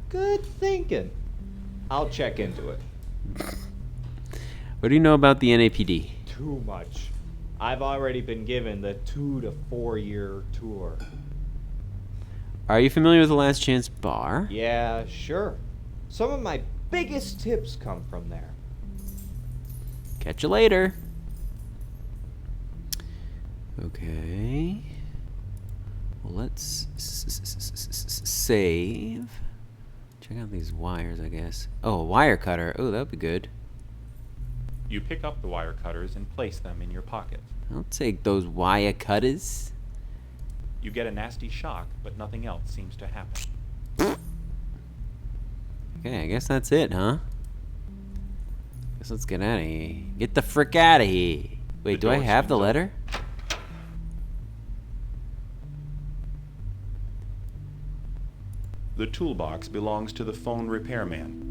Good thinking. I'll check into it. What do you know about the NAPD? Too much. I've already been given the 2 to 4 year tour. Are you familiar with the Last Chance Bar? Yeah, sure. Some of my biggest tips come from there. Catch you later. Okay. Well, let's save. Check out these wires, I guess. Oh, a wire cutter. Oh, that would be good. You pick up the wire cutters and place them in your pocket. I'll take those wire cutters. You get a nasty shock, but nothing else seems to happen. Okay, I guess that's it, huh? Guess let's get out of here. Get the frick out of here. Wait, do I have the letter? The toolbox belongs to the phone repairman.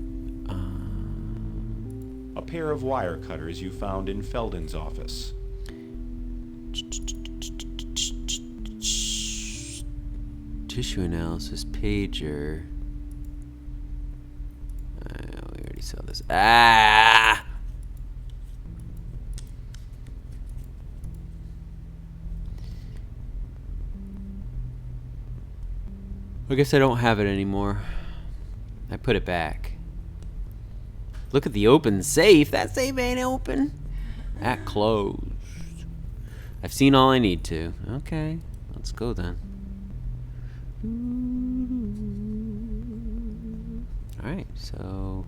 A pair of wire cutters you found in Felden's office. Tissue analysis pager. We already saw this. Ah! I guess I don't have it anymore. I put it back. Look at the open safe. That safe ain't open. That closed. I've seen all I need to. Okay, let's go then. Alright, so...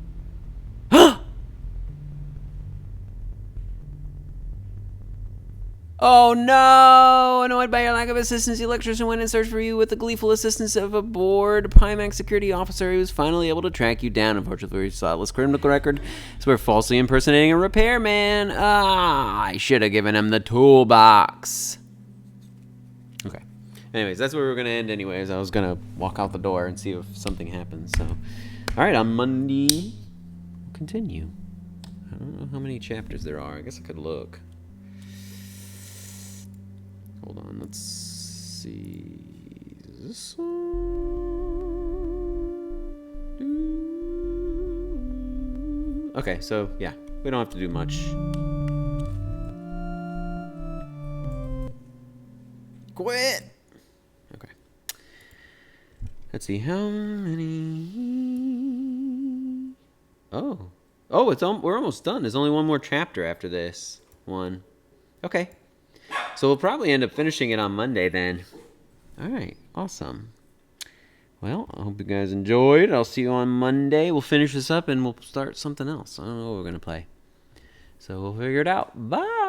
Oh no! Annoyed by your lack of assistance, the electrician went in search for you with the gleeful assistance of a bored Primax security officer who was finally able to track you down. Unfortunately, your spotless criminal record is for falsely impersonating a repairman. I should have given him the toolbox. Okay. Anyways, that's where we're gonna end. Anyways, I was gonna walk out the door and see if something happens. So, all right, on Monday, we'll continue. I don't know how many chapters there are. I guess I could look. Hold on, let's see. Is this one? Okay, so yeah, we don't have to do much. Quit. Okay. Let's see how many. Oh, we're almost done. There's only one more chapter after this one. Okay. So we'll probably end up finishing it on Monday then. All right, awesome. Well, I hope you guys enjoyed. I'll see you on Monday. We'll finish this up and we'll start something else. I don't know what we're gonna play. So we'll figure it out. Bye.